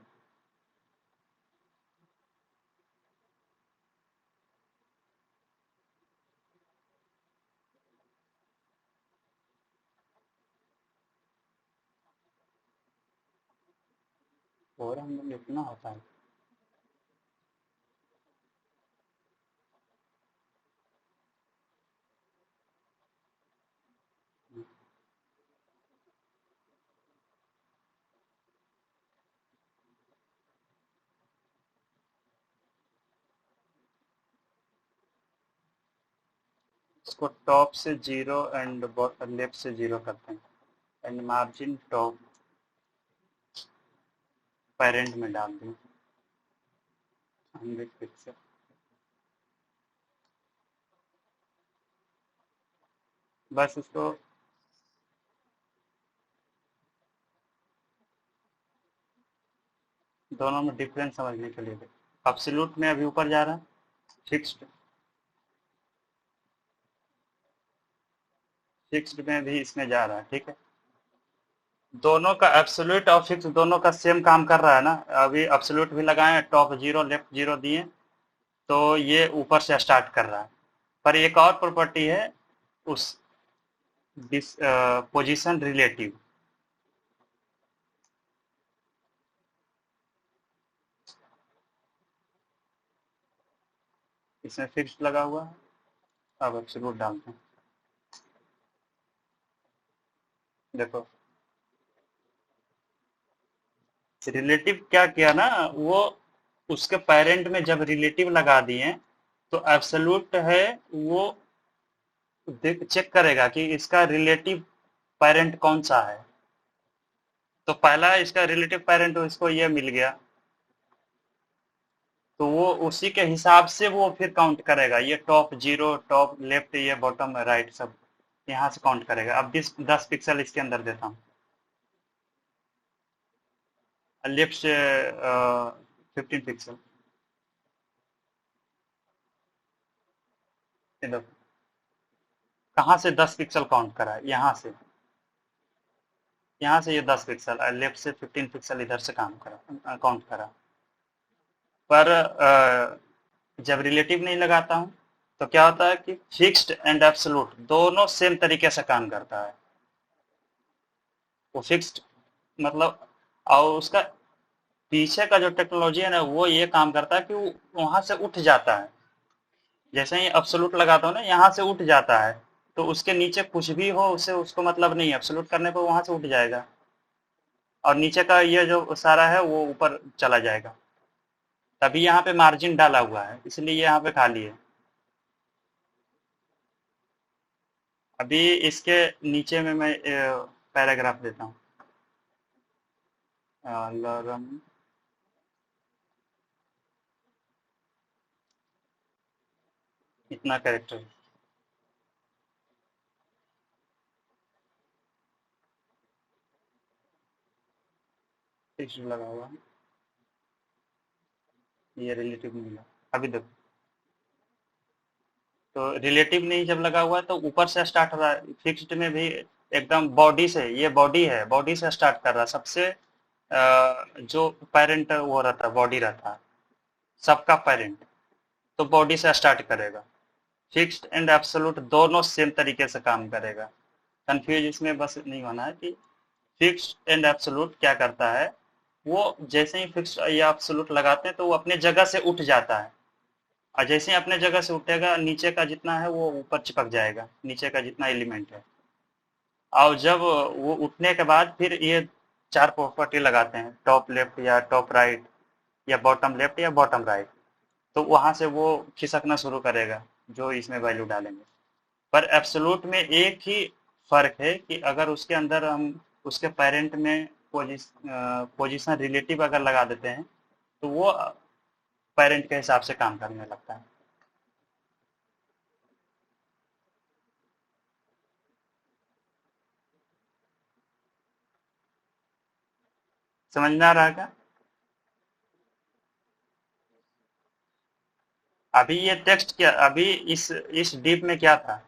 400 इतना होता है। इसको टॉप से 0 एंड लेफ्ट से 0 करते हैं एंड मार्जिन टॉप पेरेंट में डाल दें 100 पिक्सल। बस इसको दोनों में डिफरेंस समझने के लिए एब्सोल्यूट में अभी ऊपर जा रहा है, फिक्स्ड में भी इसमें जा रहा है। ठीक है, दोनों का एब्सोल्यूट और फिक्स दोनों का सेम काम कर रहा है ना। अभी एब्सोल्यूट भी लगाए, टॉप 0 लेफ्ट 0 दिए तो ये ऊपर से स्टार्ट कर रहा है। पर एक और प्रॉपर्टी है उस पोजीशन रिलेटिव, इसमें फिक्स लगा हुआ है। अब एब्सोल्यूट डालते हैं, देखो रिलेटिव क्या किया ना, वो उसके पेरेंट में जब रिलेटिव लगा दिए तो एब्सोल्यूट है वो चेक करेगा कि इसका रिलेटिव पेरेंट कौन सा है। तो पहला इसका रिलेटिव पेरेंट इसको ये मिल गया तो वो उसी के हिसाब से वो फिर काउंट करेगा। ये टॉप 0 टॉप लेफ्ट ये बॉटम राइट सब यहाँ से काउंट करेगा। अब 10 पिक्सल इसके अंदर देता हूँ, लेफ्ट से 15 पिक्सल। कहाँ से 10 पिक्सल काउंट करा है, यहाँ से ये 10 पिक्सल, लेफ्ट से 15 पिक्सल इधर से काम करा काउंट करा। पर जब रिलेटिव नहीं लगाता हूँ तो क्या होता है कि फिक्स्ड एंड एब्सोल्यूट दोनों सेम तरीके से काम करता है। वो फिक्स्ड मतलब, और उसका पीछे का जो टेक्नोलॉजी है ना वो ये काम करता है कि वो वहां से उठ जाता है। जैसे ही एब्सोल्यूट लगाता हूँ ना, यहाँ से उठ जाता है तो उसके नीचे कुछ भी हो उसे उसको मतलब नहीं है, एब्सोल्यूट करने पर वहां से उठ जाएगा और नीचे का ये जो सारा है वो ऊपर चला जाएगा। तभी यहाँ पे मार्जिन डाला हुआ है, इसलिए यहाँ पे खाली है। अभी इसके नीचे में मैं पैराग्राफ देता हूँ, लॉरम इतना कैरेक्टर फिक्स लगा हुआ है, ये रिलेटिव मिला। अभी देखो तो रिलेटिव नहीं जब लगा हुआ है तो ऊपर से स्टार्ट हो रहा है। फिक्स्ड में भी एकदम बॉडी से, ये बॉडी है, बॉडी से स्टार्ट कर रहा है। सबसे जो पेरेंट वो रहता है बॉडी रहता है, सबका पेरेंट, तो बॉडी से स्टार्ट करेगा। फिक्स्ड एंड एब्सोल्यूट दोनों सेम तरीके से काम करेगा। कंफ्यूज इसमें बस नहीं होना है कि फिक्स्ड एंड एब्सोल्यूट क्या करता है, वो जैसे ही फिक्स्ड या एब्सोल्यूट लगाते हैं तो वो अपने जगह से उठ जाता है, और जैसे ही अपने जगह से उठेगा नीचे का जितना है वो ऊपर चिपक जाएगा, नीचे का जितना एलिमेंट है। और जब वो उठने के बाद फिर ये 4 प्रॉपर्टी लगाते हैं, टॉप लेफ्ट या टॉप राइट या बॉटम लेफ्ट या बॉटम राइट, तो वहां से वो खिसकना शुरू करेगा जो इसमें वैल्यू डालेंगे। पर एब्सोल्यूट में एक ही फर्क है कि अगर उसके अंदर हम उसके पेरेंट में पोजीशन रिलेटिव अगर लगा देते हैं तो वो पेरेंट के हिसाब से काम करने लगता है। समझ में आ रहा है क्या? अभी ये टेक्स्ट क्या, अभी इस डिव में क्या था,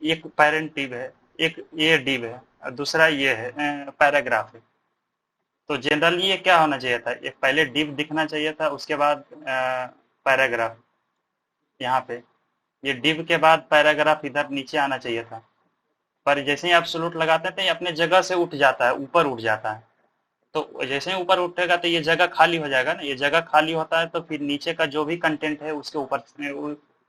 एक पेरेंट डिव है, एक ये डिव है और दूसरा ये है पैराग्राफ है। तो जनरली ये क्या होना चाहिए था, एक पहले डिव दिखना चाहिए था, उसके बाद पैराग्राफ यहाँ पे, ये डिव के बाद पैराग्राफ इधर नीचे आना चाहिए था। पर जैसे ही एब्सोल्यूट लगाते हैं तो ये अपने जगह से उठ जाता है, ऊपर उठ जाता है। तो जैसे ही ऊपर उठेगा तो ये जगह खाली हो जाएगा ना, ये जगह खाली होता है तो फिर नीचे का जो भी कंटेंट है उसके ऊपर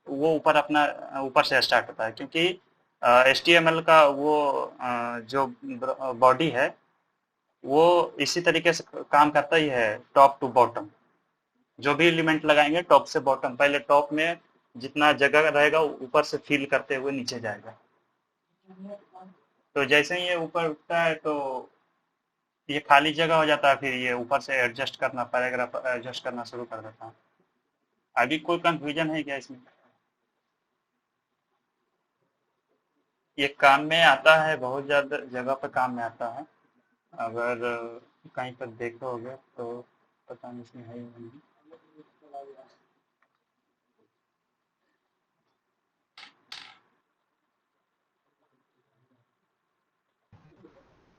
वो ऊपर अपना ऊपर से स्टार्ट होता है, क्योंकि HTML का वो जो बॉडी है वो इसी तरीके से काम करता ही है, टॉप टू बॉटम। जो भी एलिमेंट लगाएंगे टॉप से बॉटम, पहले टॉप में जितना जगह रहेगा ऊपर से फिल करते हुए नीचे जाएगा। तो जैसे ही ये ऊपर उठता है तो ये खाली जगह हो जाता है, फिर ये ऊपर से एडजस्ट करना, पैराग्राफ एडजस्ट करना शुरू कर देता है। अभी कोई कंफ्यूजन है क्या इसमें? ये काम में आता है, बहुत ज़्यादा जगह पर काम में आता है। अगर कहीं पर देखोगे तो पता नहीं इसमें है ही नहीं।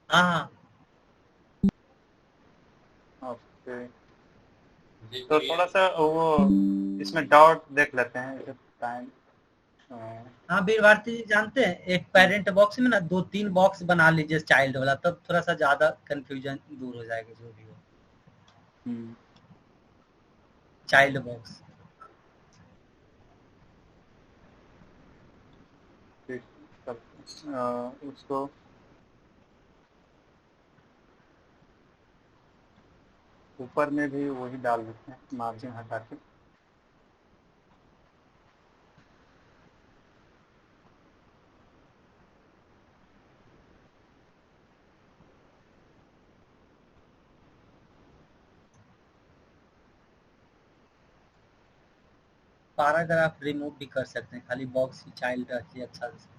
हाँ हाँ। ओके, तो थोड़ा सा वो इसमें डॉट देख लेते हैं टाइम। हाँ वीर भारती जी, जानते हैं एक पेरेंट बॉक्स में ना 2-3 बॉक्स बना लीजिए चाइल्ड वाला, तब थोड़ा सा ज्यादा कंफ्यूजन दूर हो जाएगा जो भी हो। Child box. ठीक, तब उसको ऊपर में भी वही डाल देते हैं, मार्जिन हटा के। पैराग्राफ रिमूव भी कर सकते हैं, खाली बॉक्स ही चाइल्ड रखिए अच्छा से।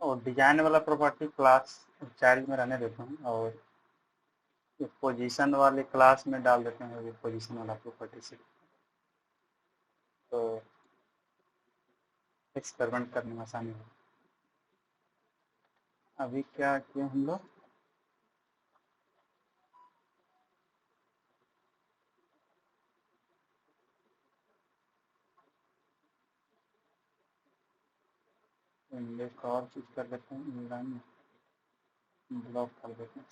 और डिजाइन वाला प्रॉपर्टी क्लास चाइल्ड में रहने देते हैं, और पोजीशन वाले क्लास में डाल देते हैं वो पोजीशन वाला प्रॉपर्टी से, तो एक्सपेरिमेंट करने में आसानी हो। अभी क्या किए हम लोग, एक और चीज कर देते हैं, इनलाइन ब्लॉक कर देते हैं।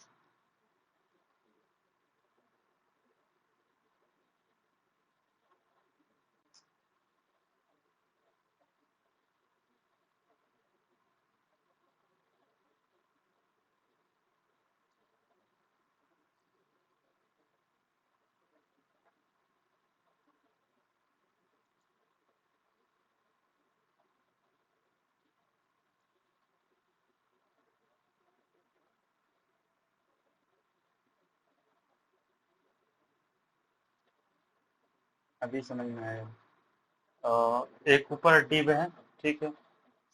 अभी समझ में आया। एक ऊपर डिव है, ठीक है,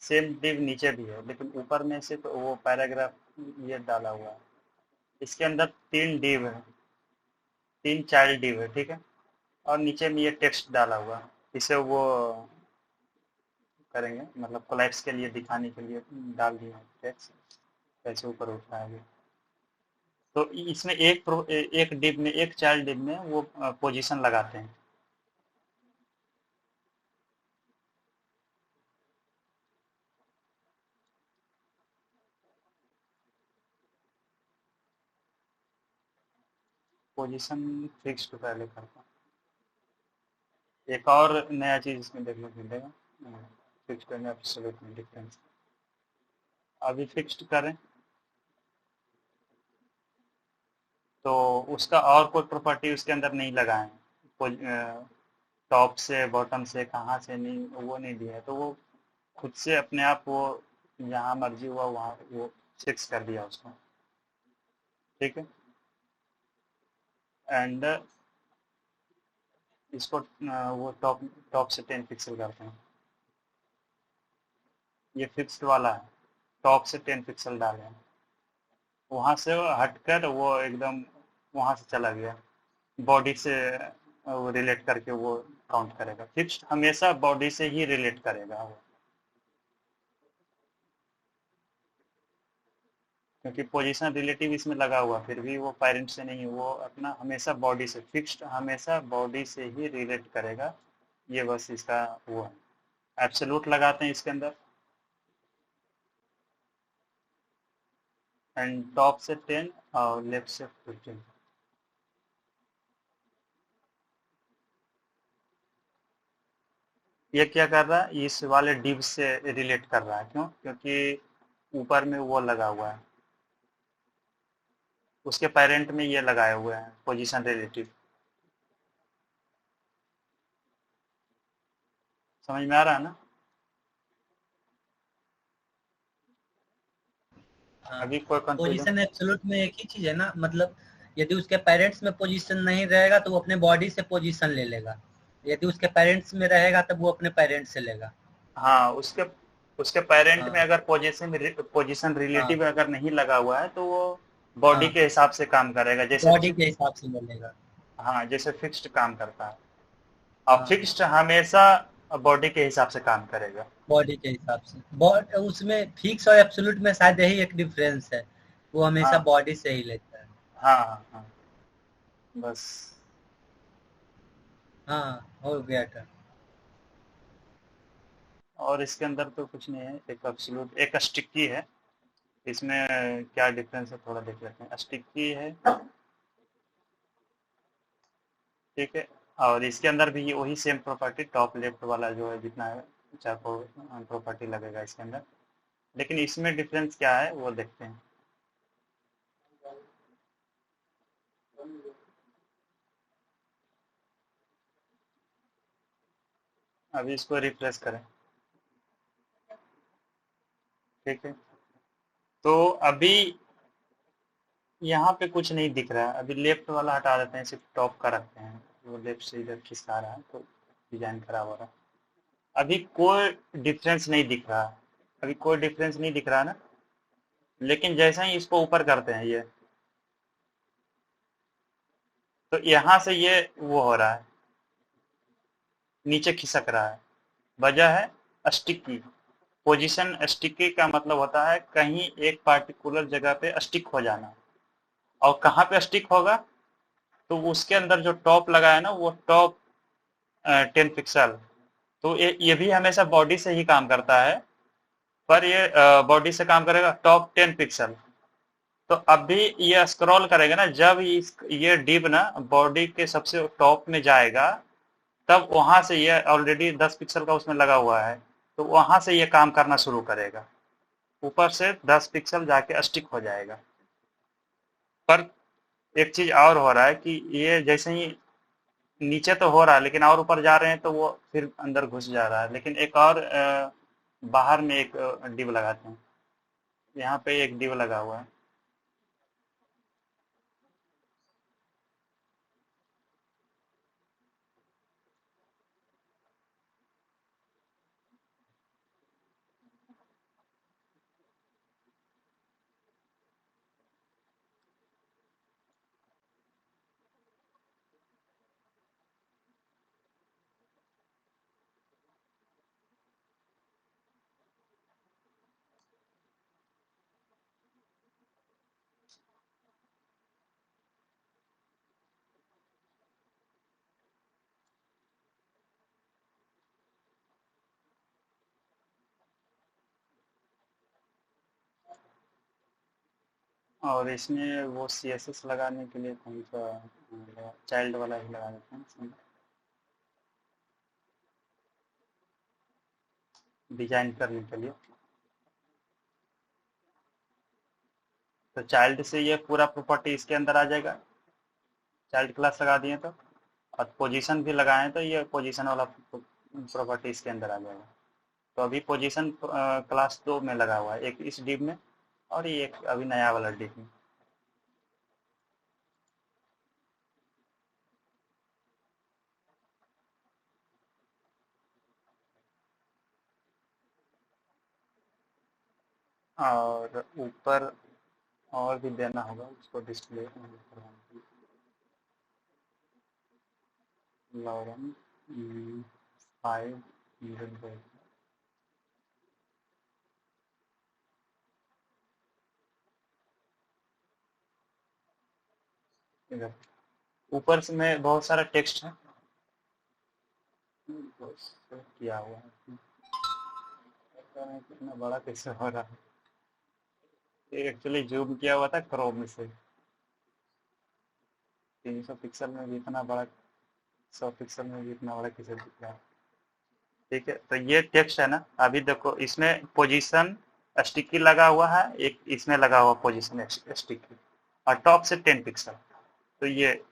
सेम डिव नीचे भी है, लेकिन ऊपर में से तो वो पैराग्राफ ये डाला हुआ है। इसके अंदर 3 डिव है, 3 चाइल्ड डिव है, ठीक है, और नीचे में ये टेक्स्ट डाला हुआ है। इसे वो करेंगे, मतलब कोलैप्स के लिए दिखाने के लिए डाल दिए टेक्स्ट, कैसे ऊपर उठा है। तो इसमें एक डिव में, एक चाइल्ड डिव में वो पोजीशन लगाते हैं। पोजीशन फिक्स तो पहले करता हूँ। एक और नया चीज इसमें देखने को मिलेगा, फिक्स करने एब्सोल्यूट में डिफरेंस। अभी फिक्स्ड करें तो उसका और कोई प्रॉपर्टी उसके अंदर नहीं लगाए, टॉप से बॉटम से कहाँ से नहीं, वो नहीं दिया है, तो वो खुद से अपने आप वो जहाँ मर्जी हुआ वहाँ वो फिक्स कर दिया उसको, ठीक है। एंड इसको वो टॉप टॉप से 10 पिक्सल करते हैं। ये फिक्स्ड वाला है, टॉप से 10 पिक्सल डाले हैं, वहाँ से हटकर वो एकदम वहाँ से चला गया, बॉडी से वो रिलेट करके वो काउंट करेगा। फिक्स्ड हमेशा बॉडी से ही रिलेट करेगा वो, क्योंकि पोजीशन रिलेटिव इसमें लगा हुआ, फिर भी वो पेरेंट से नहीं, वो अपना हमेशा बॉडी से, फिक्स्ड हमेशा बॉडी से ही रिलेट करेगा। ये बस इसका वो है। एब्सोल्यूट लगाते हैं इसके अंदर, एंड टॉप से 10 और लेफ्ट से 15। ये क्या कर रहा है, इस वाले डिव से रिलेट कर रहा है, क्यों? क्योंकि ऊपर में वो लगा हुआ है, उसके पेरेंट में ये लगाए हुए हैं पोजीशन रिलेटिव। समझ में आ रहा है ना? अभी कोई कंफ्यूजन? पोजीशन एब्सोल्यूट में एक ही चीज है ना, मतलब यदि उसके पेरेंट्स में पोजीशन नहीं रहेगा तो वो अपने बॉडी से पोजीशन ले लेगा, यदि उसके पेरेंट्स में रहेगा तब वो अपने पेरेंट्स से लेगा। हाँ, उसके उसके पेरेंट में हाँ अगर पोजीशन हाँ, रिलेटिव अगर नहीं लगा हुआ है तो वो बॉडी हाँ के हिसाब से काम करेगा, जैसे बॉडी के हिसाब से ले लेगा। हाँ, जैसे फिक्स्ड काम करता है। और हाँ फिक्स्ड हमेशा बॉडी के हिसाब से काम करेगा। बॉडी के हिसाब से, उसमें फिक्स और एब्सोल्यूट में शायद यही एक डिफरेंस है, वो हमेशा हाँ बॉडी से ही लेता है। हाँ हाँ हाँ, बस। हाँ हो गया था। और इसके अंदर तो कुछ नहीं है, एक एब्सोल्यूट, एक स्टिकी है। इसमें क्या डिफरेंस है थोड़ा देख लेते हैं। स्टिकी है, ठीक है, और इसके अंदर भी वही सेम प्रॉपर्टी, टॉप लेफ्ट वाला जो है जितना है चार प्रॉपर्टी लगेगा इसके अंदर, लेकिन इसमें डिफरेंस क्या है वो देखते हैं। अभी इसको रिफ्रेश करें, ठीक है, तो अभी यहाँ पे कुछ नहीं दिख रहा है। अभी लेफ्ट वाला हटा देते हैं, सिर्फ टॉप का रखते हैं, वो लेफ्ट से इधर खिसका रहा है तो डिजाइन खराब हो रहा है। अभी कोई डिफरेंस नहीं दिख रहा है, अभी कोई डिफरेंस नहीं दिख रहा है ना, लेकिन जैसे ही इसको ऊपर करते हैं ये, तो यहाँ से ये वो हो रहा है, नीचे खिसक रहा है। वजह है स्टिक की पोजीशन। स्टिकी का मतलब होता है कहीं एक पार्टिकुलर जगह पे स्टिक हो जाना। और कहाँ पे स्टिक होगा, तो उसके अंदर जो टॉप लगा है ना, वो टॉप 10 पिक्सल, तो ये भी हमेशा बॉडी से ही काम करता है, पर ये बॉडी से काम करेगा टॉप 10 पिक्सल। तो अब भी ये स्क्रॉल करेगा ना, जब ये डिव ना बॉडी के सबसे टॉप में जाएगा, तब वहां से ये ऑलरेडी 10 पिक्सल का उसमें लगा हुआ है, तो वहां से ये काम करना शुरू करेगा, ऊपर से 10 पिक्सल जाके स्टिक हो जाएगा। पर एक चीज और हो रहा है कि ये जैसे ही नीचे तो हो रहा है, लेकिन और ऊपर जा रहे हैं तो वो फिर अंदर घुस जा रहा है। लेकिन एक और बाहर में एक डिव लगाते हैं, यहाँ पे एक डिव लगा हुआ है, और इसमें वो CSS लगाने के लिए कौन सा चाइल्ड वाला ही लगा देते हैं इसमें। डिजाइन करने के लिए तो चाइल्ड से ये पूरा प्रॉपर्टी इसके अंदर आ जाएगा, चाइल्ड क्लास लगा दिए तो, और पोजीशन भी लगाएं तो ये पोजीशन वाला प्रॉपर्टी इसके अंदर आ जाएगा। तो अभी पोजीशन क्लास 2 में लगा हुआ है, एक इस डिव में और ये एक अभी नया वाला डिव में। और ऊपर और भी देना होगा उसको डिस्प्ले करवाने के लिए। लॉरन 5 इधर ऊपर से में बहुत सारा टेक्स्ट है किया हुआ है, पता नहीं कितना बड़ा कैसे हो रहा है। ये एक्चुअली जूम किया हुआ था क्रोम से, 300 पिक्सल में भी इतना बड़ा, 100 पिक्सल में भी इतना बड़ा कैसे दिख रहा है। ठीक है, तो ये टेक्स्ट है ना, अभी देखो इसमें पोजीशन स्टिकी लगा हुआ है, एक इसमें लगा हुआ पोजीशन स्टिकी, और टॉप से 10 पिक्सल। तो ये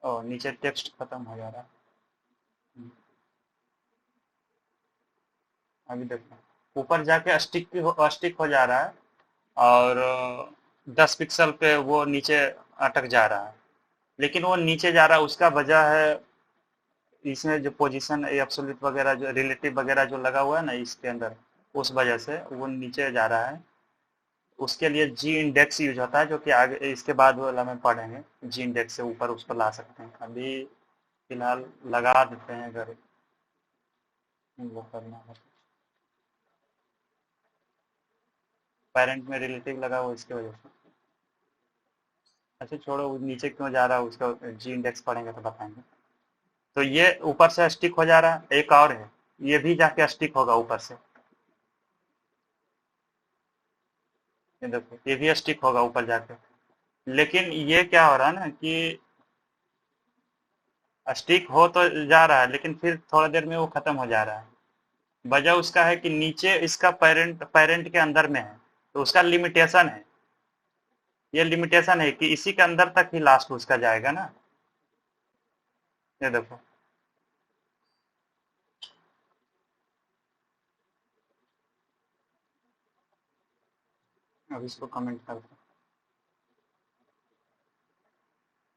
नीचे टेक्स्ट खत्म हो जा रहा है। अभी देखो ऊपर जाके स्टिक हो जा रहा है, और 10 पिक्सल पे वो नीचे अटक जा रहा है। लेकिन वो नीचे जा रहा है उसका वजह है इसमें जो पोजीशन एब्सोल्यूट वगैरह जो रिलेटिव वगैरह जो लगा हुआ है ना इसके अंदर, उस वजह से वो नीचे जा रहा है। उसके लिए जी इंडेक्स यूज होता है, जो कि आगे इसके बाद वाला में पढ़ेंगे। जी इंडेक्स से ऊपर उस पर ला सकते हैं, अभी फिलहाल लगा देते हैं अगर वो करना है। पेरेंट में रिलेटिव लगा हुआ इसके वजह से। अच्छा छोड़ो, वो नीचे क्यों जा रहा है उसका जी इंडेक्स पढ़ेंगे तो बताएंगे। तो ये ऊपर से स्टिक हो जा रहा है, एक और है ये भी जाके स्टिक होगा ऊपर से, ये देखो ये भी स्टिक होगा ऊपर जाके। लेकिन ये क्या हो रहा है ना कि स्टिक हो तो जा रहा है, लेकिन फिर थोड़ा देर में वो खत्म हो जा रहा है। वजह उसका है कि नीचे इसका पेरेंट के अंदर में है, तो उसका लिमिटेशन है। ये लिमिटेशन है कि इसी के अंदर तक ही लास्ट उसका जाएगा ना। ये देखो अब इसको कमेंट करते हैं।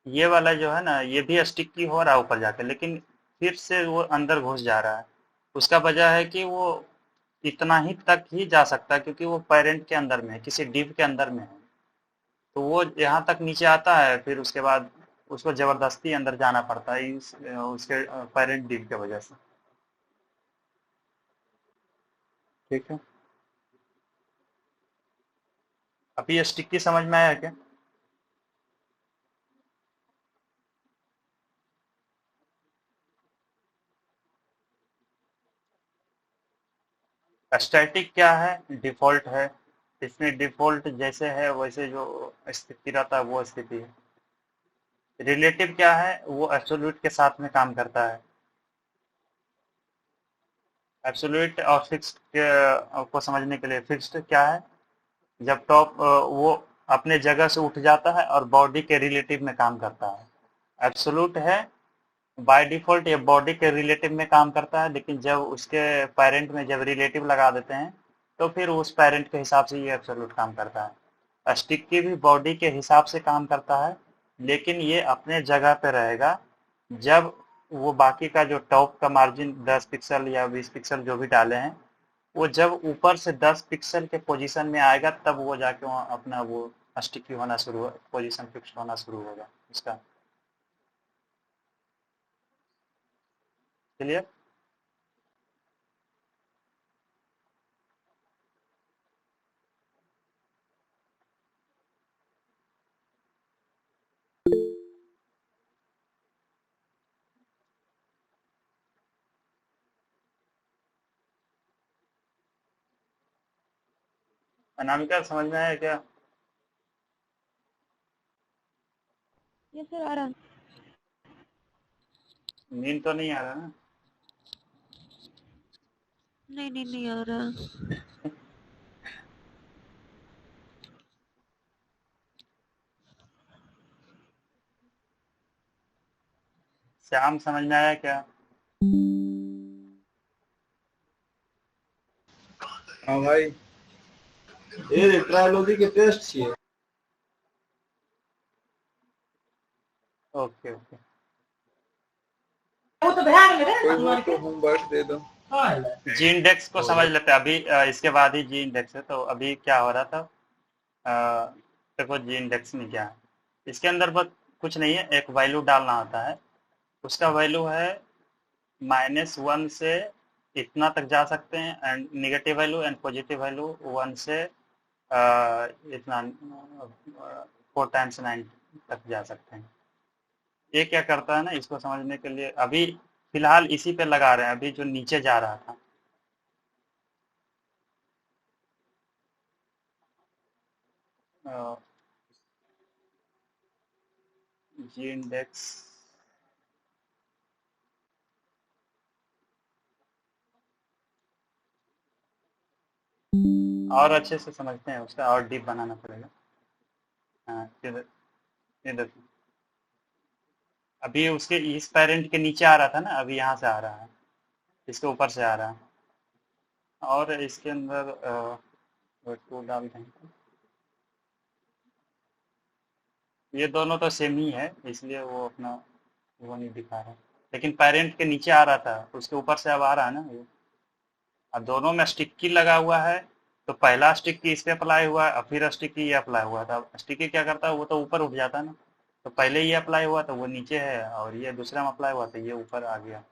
ये वाला जो है ना ये भी स्टिक की हो रहा है ऊपर जाके, लेकिन फिर से वो अंदर घुस जा रहा है। उसका वजह है कि वो इतना ही तक ही जा सकता है, क्योंकि वो पेरेंट के अंदर में है, किसी डिव के अंदर में है। तो वो यहाँ तक नीचे आता है, फिर उसके बाद उसको जबरदस्ती अंदर जाना पड़ता है उसके पेरेंट डिव की वजह से। ठीक है, अभी ये स्टिकी समझ में आया क्या? स्टैटिक क्या है? डिफॉल्ट है। इसमें डिफॉल्ट जैसे है वैसे जो स्थिति रहता है वो स्थिति है। रिलेटिव क्या है? वो एब्सोल्यूट के साथ में काम करता है। एब्सोल्यूट और फिक्स्ड को समझने के लिए, फिक्स्ड क्या है? जब टॉप वो अपने जगह से उठ जाता है और बॉडी के रिलेटिव में काम करता है। एब्सोल्यूट है बाय डिफॉल्ट ये बॉडी के रिलेटिव में काम करता है, लेकिन जब उसके पेरेंट में जब रिलेटिव लगा देते हैं तो फिर उस पेरेंट के हिसाब से ये एब्सोल्यूट काम करता है। स्टिक की भी बॉडी के हिसाब से काम करता है, लेकिन ये अपने जगह पे रहेगा जब वो बाकी का जो टॉप का मार्जिन 10 पिक्सल या 20 पिक्सल जो भी डाले हैं, वो जब ऊपर से 10 पिक्सल के पोजीशन में आएगा तब वो जाके वहाँ अपना वो स्टिकी होना शुरू हो, पोजीशन फिक्स होना शुरू होगा उसका। क्लियर? अनामिका समझ में आया क्या? ये सर आ रहा। नींद तो नहीं आ रहा ना? नहीं नहीं नहीं आ रहा। श्याम समझ में आया क्या? हाँ भाई। ये ट्रायोलॉजी के टेस्ट छिए। Okay okay. कोई तो होमवर्क दे दो। जी इंडेक्स को समझ लेते हैं अभी, इसके बाद ही जी इंडेक्स है। तो अभी क्या हो रहा था, देखो जी इंडेक्स में क्या है, इसके अंदर बस कुछ नहीं है, एक वैल्यू डालना होता है। उसका वैल्यू है -1 से इतना तक जा सकते हैं, and negative value and positive value 1 से इतना 4 टाइम्स 9 तक जा सकते हैं। ये क्या करता है ना, इसको समझने के लिए अभी फिलहाल इसी पे लगा रहे हैं, अभी जो नीचे जा रहा था। जी इंडेक्स और अच्छे से समझते हैं, उसका और डीप बनाना पड़ेगा। हाँ, इधर इधर अभी उसके इस पेरेंट के नीचे आ रहा था ना, अभी यहाँ से आ रहा है, इसके ऊपर से आ रहा है। और इसके अंदर टू डाल देंगे, ये दोनों तो सेम ही है, इसलिए वो अपना वो नहीं दिखा रहा, लेकिन पेरेंट के नीचे आ रहा था, उसके ऊपर से अब आ रहा है ना ये। अब दोनों में स्टिकी लगा हुआ है, तो पहला स्टिकी इस पे अप्लाई हुआ है, और फिर स्टिकी ये अप्लाई हुआ था। स्टिकी क्या करता है, वो तो ऊपर उठ जाता है ना, तो पहले ये अप्लाई हुआ तो वो नीचे है, और ये दूसरा में अप्लाई हुआ तो ये ऊपर आ गया।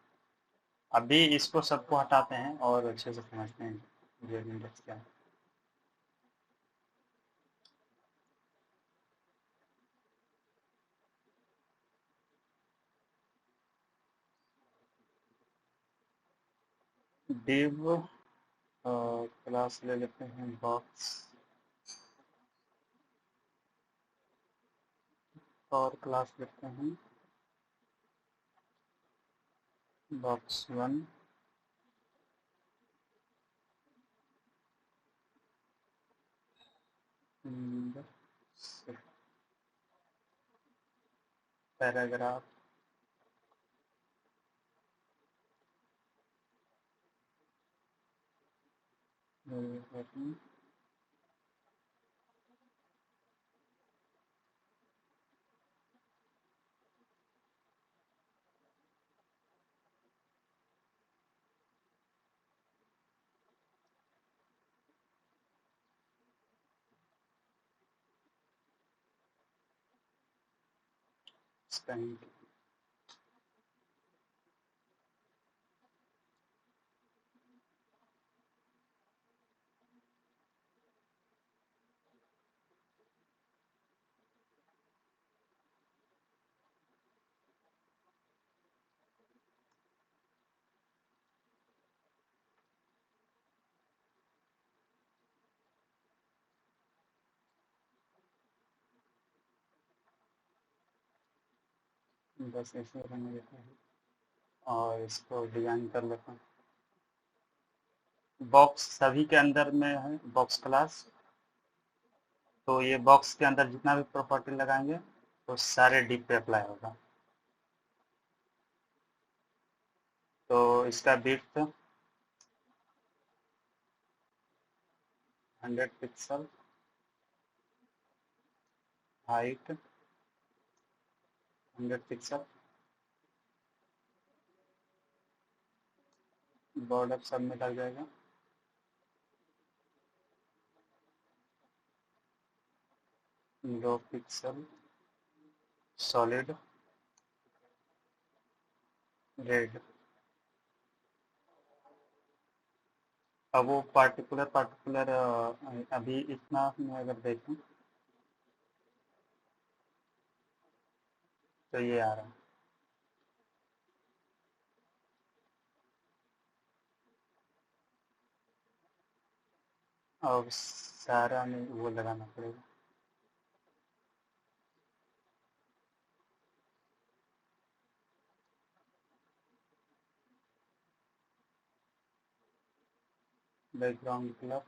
अभी इसको सबको हटाते हैं और अच्छे से समझते हैं ग्रेड इंडेक्स क्या है। डिव क्लास ले लेते हैं बॉक्स, और क्लास लेते हैं बॉक्स 1, पैराग्राफ स्पेंड। बस ऐसे रहने देते हैं और इसको डिजाइन कर लेते हैं। बॉक्स सभी के अंदर में है, बॉक्स क्लास, तो ये बॉक्स के अंदर जितना भी प्रॉपर्टी लगाएंगे तो सारे डिव पे अप्लाई होगा। तो इसका width 100 pixel, height 100 pixel, border सब में लग जाएगा। लो पिक्सल, सॉलिड रेड। अब वो पार्टिकुलर अभी इतना में अगर देखें तो ये आ रहा है। और सारा में वो लगाना पड़ेगा। बैकग्राउंड कलर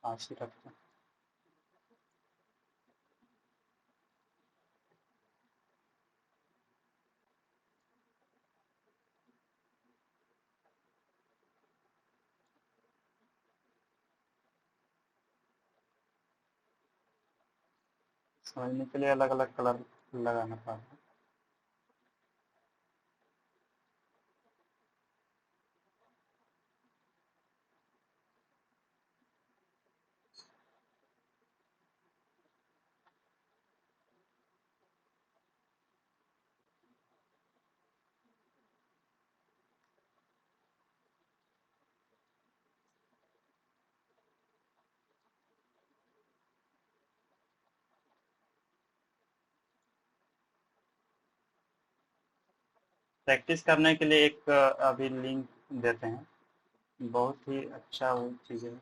आज ही रखते हैं। समझने के लिए अलग अलग कलर लगाना पड़ता है। प्रैक्टिस करने के लिए एक अभी लिंक देते हैं, बहुत ही अच्छा वो चीज़ है।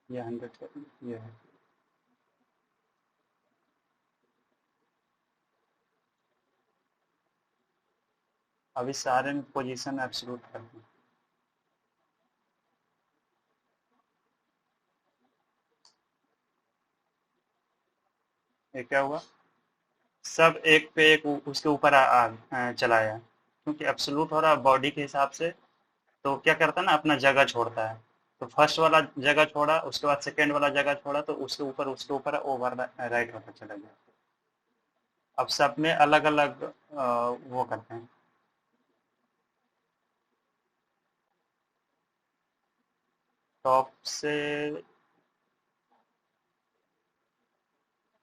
ये 100 ये है। अभी सारे में पोजीशन एब्सोल्यूट करते हैं। ये क्या हुआ, सब एक पे एक उसके ऊपर चलाया, क्योंकि एब्सोल्यूट हो रहा है बॉडी के हिसाब से, तो क्या करता है ना, अपना जगह छोड़ता है। तो फर्स्ट वाला जगह छोड़ा, उसके बाद सेकेंड वाला जगह छोड़ा, तो उसके ऊपर ओवर राइट होता चला गया। अब सब में अलग अलग वो करते हैं। टॉप से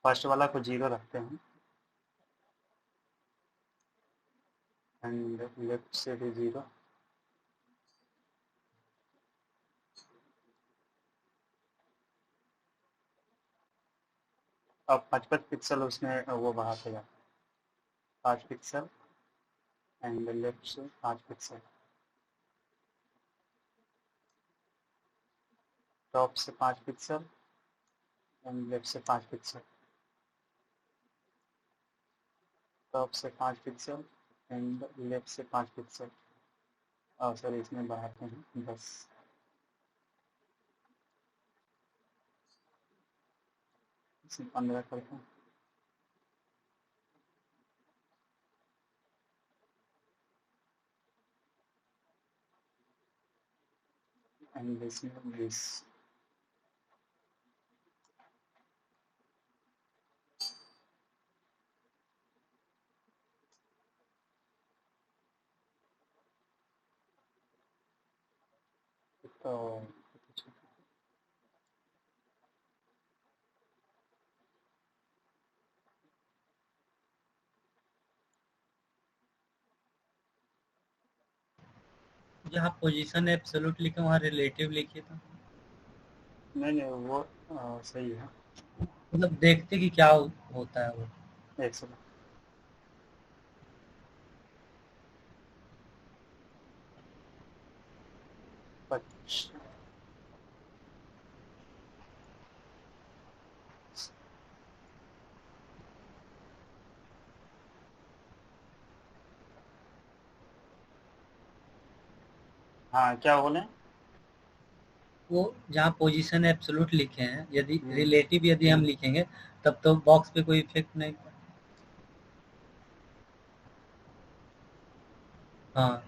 फर्स्ट वाला को 0 रखते हैं, एंड लेफ्ट से भी 0। अब 55 पिक्सल उसमें वो बढ़ाते जाते हैं, 5 पिक्सल, एंड लेफ्ट से 5 पिक्सल, टॉप से 5 पिक्सल, एंड लेफ्ट से 5 पिक्सल, टॉप से 5 पिक्सल, एंड लेफ्ट से 5 पिक्सल। और सर इसमें बढ़ाते हैं 10। इसमें 15 करते हैं। एंड इसमें 20। तो जहाँ पोजीशन एब्सोल्यूट लिखे वहाँ रिलेटिव लिखिए था। नहीं वो सही है। मतलब देखते कि क्या होता है वो। एक सेकंड, हाँ क्या बोले? वो जहाँ पोजीशन एब्सोल्यूट लिखे हैं, यदि रिलेटिव यदि हम लिखेंगे तब तो बॉक्स पे कोई इफेक्ट नहीं। हाँ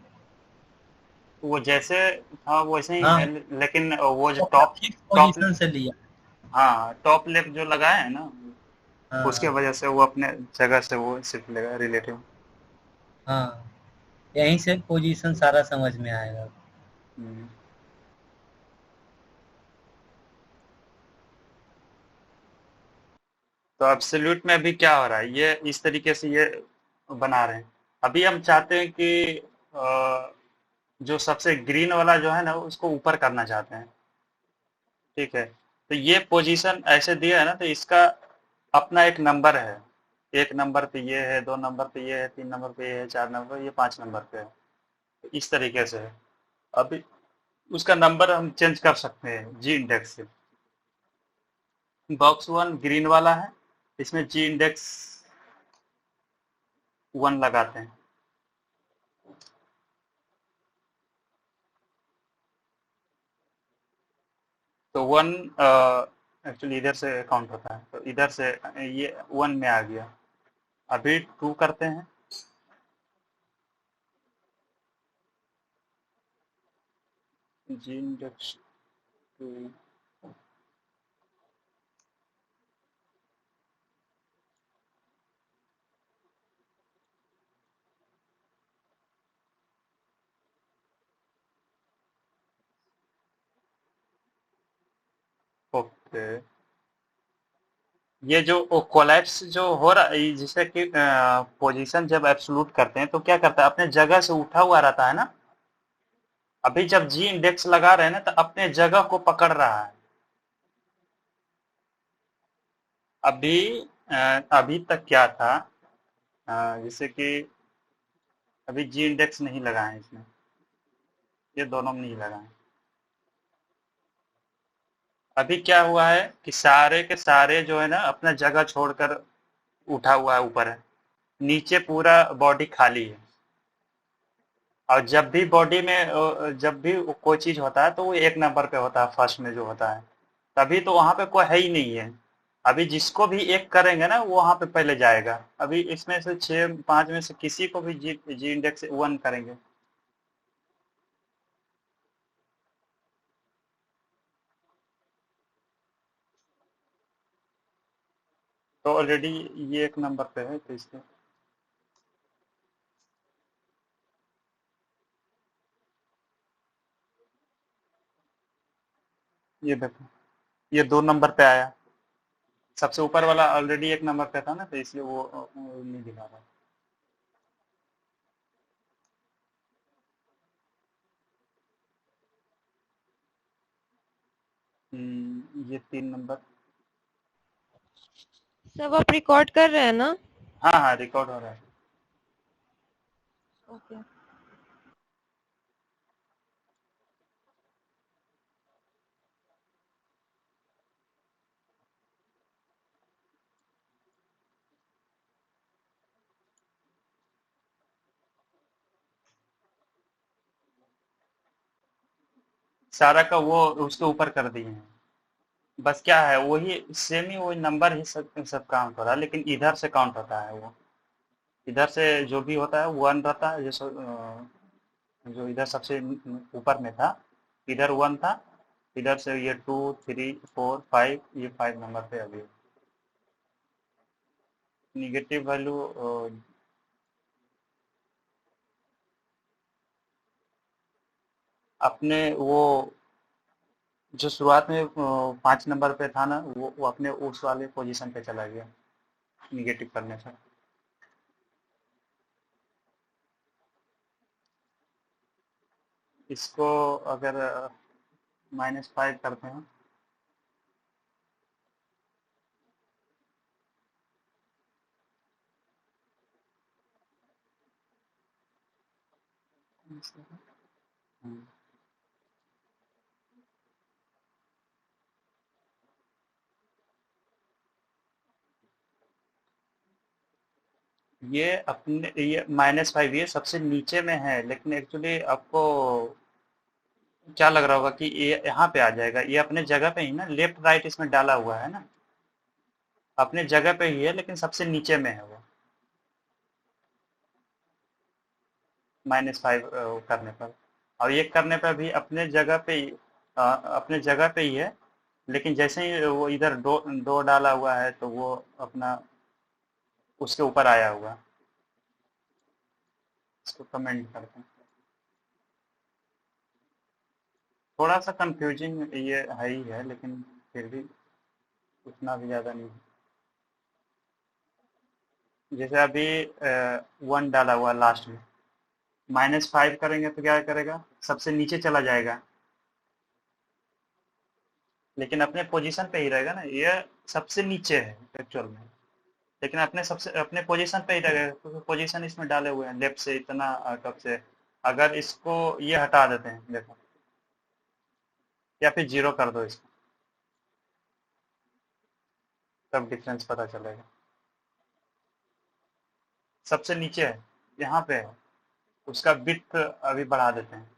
वो जैसे था वैसे ही हाँ, है, लेकिन वो जो तो टॉप टॉप पोजीशन से लिया। हाँ टॉप लेफ्ट जो लगाया है ना, उसके हाँ वजह से वो अपने जगह से वो शिफ्ट लेगा रिलेटिव। हाँ, यहीं से पोजीशन सारा समझ में आएगा। तो एब्सोल्यूट में अभी क्या हो रहा है, ये इस तरीके से ये बना रहे हैं। अभी हम चाहते हैं कि जो सबसे ग्रीन वाला जो है ना उसको ऊपर करना चाहते हैं, ठीक है। तो ये पोजीशन ऐसे दिया है ना, तो इसका अपना एक नंबर है, 1 नंबर पे ये है, 2 नंबर पे ये है, 3 नंबर पे ये है, 4 नंबर, ये 5 नंबर पे है। तो इस तरीके से है। अभी उसका नंबर हम चेंज कर सकते हैं जी इंडेक्स से। बॉक्स 1 ग्रीन वाला है, इसमें जी इंडेक्स 1 लगाते हैं। तो 1 एक्चुअली इधर से काउंट होता है, तो इधर से ये 1 में आ गया। अभी 2 करते हैं। जी इंडेक्स 2, ओके। ये जो कोलैप्स जो हो रहा है, जिसे कि पोजीशन जब एब्सोल्यूट करते हैं तो क्या करता है, अपने जगह से उठा हुआ रहता है ना। अभी जब जी इंडेक्स लगा रहे हैं ना तो अपने जगह को पकड़ रहा है। अभी अभी तक क्या था, जैसे कि अभी जी इंडेक्स नहीं लगा है इसमें, ये दोनों में नहीं लगा है। अभी क्या हुआ है कि सारे के सारे जो है ना अपना जगह छोड़कर उठा हुआ है, ऊपर है, नीचे पूरा बॉडी खाली है। और जब भी बॉडी में जब भी कोई चीज होता है तो वो 1 नंबर पे होता है, फर्स्ट में जो होता है। तभी तो वहां पे कोई है ही नहीं है। अभी जिसको भी एक करेंगे ना वो वहां पे पहले जाएगा। अभी इसमें से 5 में से किसी को भी जी इंडेक्स 1 करेंगे तो ऑलरेडी ये 1 नंबर पे है, तो इसके ये देखो, ये 2 नंबर पे आया। सबसे ऊपर वाला ऑलरेडी 1 नंबर पे था ना, तो इसलिए वो नहीं दिखा रहा। ये 3 नंबर। सब आप रिकॉर्ड कर रहे हैं ना? हाँ हाँ, रिकॉर्ड हो रहा है। ओके। सारा का वो उसके ऊपर कर दिए हैं। बस क्या है, वही सेम ही वही नंबर ही सब काउंट हो रहा है, लेकिन इधर से काउंट होता है वो। इधर से जो भी होता है 1 रहता है, जैसे जो इधर सबसे ऊपर में था, इधर 1 था, इधर से ये 2 3 4 5, ये 5 नंबर पे अभी निगेटिव वैल्यू। अपने वो जो शुरुआत में 5 नंबर पे था ना, वो अपने उस वाले पोजीशन पे चला गया निगेटिव करने से। इसको अगर -5 करते हैं, ये अपने ये -5 ये सबसे नीचे में है, लेकिन एक्चुअली आपको क्या लग रहा होगा कि ये यहाँ पे आ जाएगा। ये अपने जगह पे ही ना, लेफ्ट राइट इसमें डाला हुआ है ना, अपने जगह पे ही है, लेकिन सबसे नीचे में है वो -5 करने पर। और ये करने पर भी अपने जगह पे ही अपने जगह पे ही है, लेकिन जैसे ही वो इधर दो डाला हुआ है तो वो अपना उसके ऊपर आया हुआ। इसको कमेंट करते हैं। थोड़ा सा कंफ्यूजिंग ये है ही है, लेकिन फिर भी उतना भी ज़्यादा नहीं है। जैसे अभी 1 डाला हुआ लास्ट में, -5 करेंगे तो क्या करेगा, सबसे नीचे चला जाएगा, लेकिन अपने पोजीशन पे ही रहेगा ना। ये सबसे नीचे है एक्चुअल में। लेकिन अपने पोजीशन पे ही रहेगा, क्योंकि पोजीशन इसमें डाले हुए हैं लेफ्ट से इतना कब से। अगर इसको ये हटा देते हैं देखो, या फिर जीरो कर दो इसको, तब डिफरेंस पता चलेगा। सबसे नीचे है, यहाँ पे है, उसका विड्थ अभी बढ़ा देते हैं।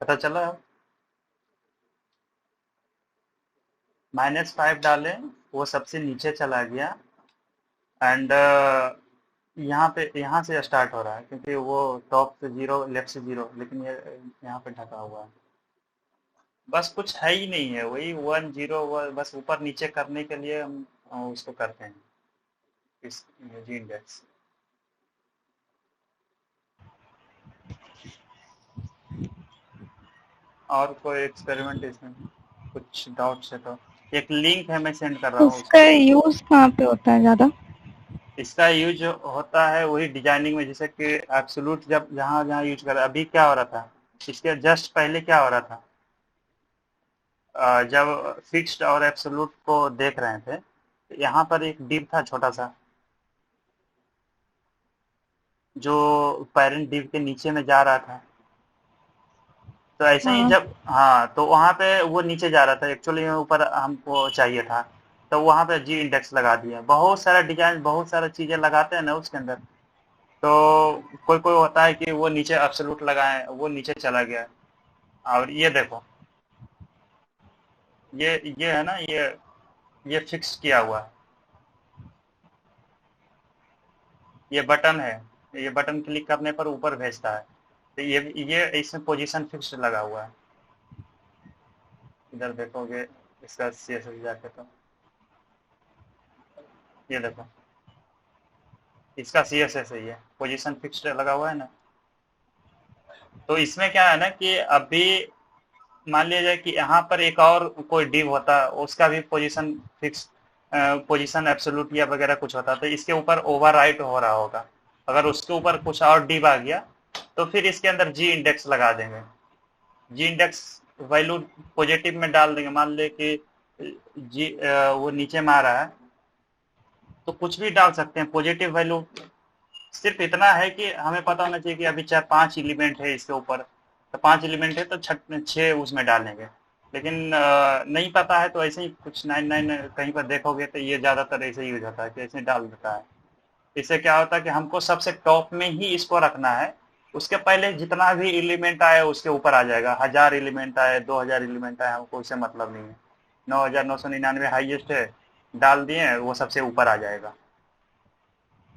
पता चला? -5 डालें, वो सबसे नीचे चला गया। एंड यहाँ पे, यहाँ से स्टार्ट हो रहा है, क्योंकि वो टॉप से जीरो, लेफ्ट से जीरो, लेकिन ये यहाँ पे ढका हुआ है। बस कुछ है ही नहीं है, वही 1 0 बस ऊपर नीचे करने के लिए हम उसको करते हैं, इस जी इंडेक्स। और कोई एक्सपेरिमेंट इसमें कुछ डाउट्स है तो एक लिंक है, मैं सेंड कर रहा हूँ इसका उसको। यूज कहाँ पे होता है ज्यादा? इसका यूज होता है वही डिजाइनिंग में, जैसे कि एब्सोल्यूट जब जहाँ जहाँ यूज कर, अभी क्या हो रहा था, इसके जस्ट पहले क्या हो रहा था, जब फिक्स्ड और एब्सोल्यूट को देख रहे थे, तो यहाँ पर एक डिव था छोटा सा, जो पेरेंट डिव के नीचे में जा रहा था। तो ऐसे ही हाँ। जब, हाँ, तो वहाँ पे वो नीचे जा रहा था, एक्चुअली ऊपर हमको चाहिए था, तो वहाँ पे जी इंडेक्स लगा दिया। बहुत सारा डिजाइन, बहुत सारा चीजें लगाते हैं ना उसके अंदर, तो कोई कोई होता है कि वो नीचे एब्सोल्यूट लगाए, वो नीचे चला गया। और ये देखो, ये है ना, ये फिक्स किया हुआ है, ये बटन है, ये बटन क्लिक करने पर ऊपर भेजता है। तो ये इसमें पोजीशन फिक्स लगा हुआ है। इधर देखोगे इसका CSS जाके, तो ये देखो, इसका CSS है, ये पोजीशन फिक्स्ड लगा हुआ है ना। तो इसमें क्या है ना कि अभी मान लिया जाए कि यहाँ पर एक और कोई डिव होता, उसका भी पोजीशन फिक्स, पोजीशन एब्सोल्यूट या वगैरह कुछ होता, तो इसके ऊपर ओवरराइट हो रहा होगा। अगर उसके ऊपर कुछ और डिव आ गया, तो फिर इसके अंदर जी इंडेक्स लगा देंगे। जी इंडेक्स वैल्यू पॉजिटिव में डाल देंगे। मान ले कि वो नीचे में आ रहा है, तो कुछ भी डाल सकते हैं पॉजिटिव वैल्यू। सिर्फ इतना है कि हमें पता होना चाहिए कि अभी चाहे 5 एलिमेंट है इसके ऊपर, तो 5 एलिमेंट है तो 6 उसमें डालेंगे। लेकिन नहीं पता है तो ऐसे ही कुछ 9 कहीं पर देखोगे तो ये ज़्यादातर ऐसे ही यूज होता है कि ऐसे डाल देता है। इससे क्या होता है कि हमको सबसे टॉप में ही इसको रखना है, उसके पहले जितना भी एलिमेंट आए उसके ऊपर आ जाएगा। 1000 एलिमेंट आए, 2000 एलिमेंट आए, हमको उससे मतलब नहीं है। 9999 हाईएस्ट है, डाल दिए, वो सबसे ऊपर आ जाएगा।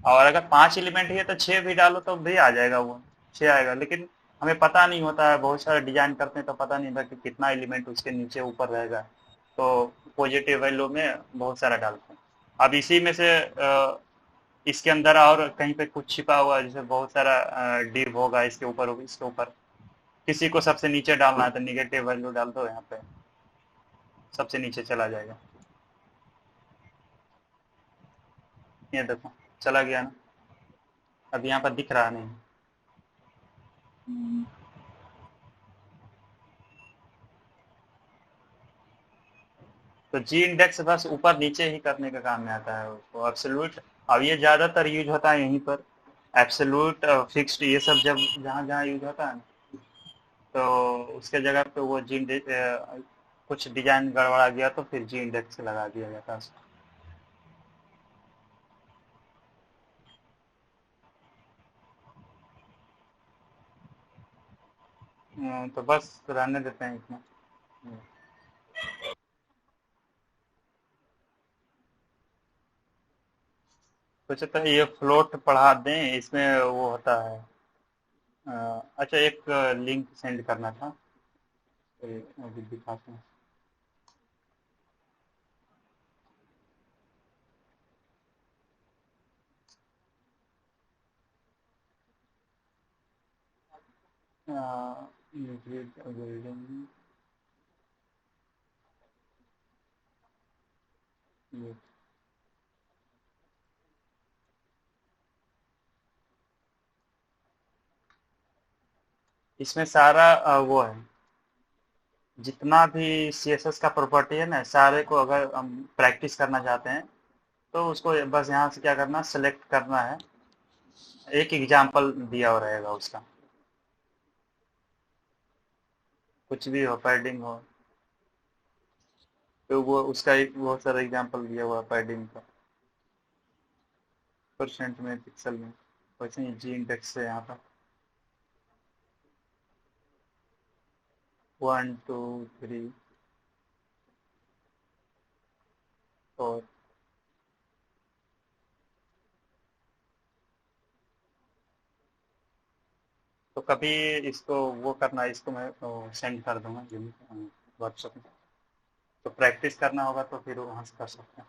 और अगर 5 एलिमेंट है तो 6 भी डालो तो भी आ जाएगा, वो 6 आएगा। लेकिन हमें पता नहीं होता है, बहुत सारे डिजाइन करते हैं तो पता नहीं होता कि कितना एलिमेंट उसके नीचे ऊपर रहेगा, तो पॉजिटिव वैल्यू में बहुत सारा डालते हैं। अब इसी में से इसके अंदर और कहीं पे कुछ छिपा हुआ है, जैसे बहुत सारा डिव होगा इसके ऊपर, इसके ऊपर किसी को सबसे नीचे डालना है तो निगेटिव वैल्यू डाल दो, यहाँ पे सबसे नीचे चला जाएगा। ये देखो चला गया ना, अब यहाँ पर दिख रहा नहीं। तो जी इंडेक्स बस ऊपर नीचे ही करने का काम में आता है उसको। एब्सोल्यूट, अब ये ज्यादातर यूज होता है यहीं पर, एब्सोल्यूट फिक्स्ड ये सब जब जहाँ जहाँ यूज होता है ना, तो उसके जगह पे वो कुछ डिजाइन गड़बड़ा गया तो फिर जी इंडेक्स लगा दिया जाता है उसको। तो बस रहने देते हैं इतना। सोचे तो ये फ्लोट पढ़ा दें, इसमें वो होता है। अच्छा, एक लिंक सेंड करना था, तो अभी दिखाते हैं। इसमें सारा वो है, जितना भी CSS का प्रॉपर्टी है ना, सारे को अगर हम प्रैक्टिस करना चाहते हैं तो उसको बस यहाँ से क्या करना, सेलेक्ट करना है, एक एग्जाम्पल दिया हुआ रहेगा उसका, कुछ भी हो, पैडिंग हो तो वो उसका एक बहुत सारा एग्जाम्पल दिया हुआ है पैडिंग का, परसेंट में, पिक्सल में, वैसे ही जी इंडेक्स से यहाँ पर 1 2 3 4। तो कभी इसको वो करना, इसको मैं सेंड कर दूंगा व्हाट्सएप में, तो प्रैक्टिस करना होगा तो फिर वहाँ से कर सकते हैं।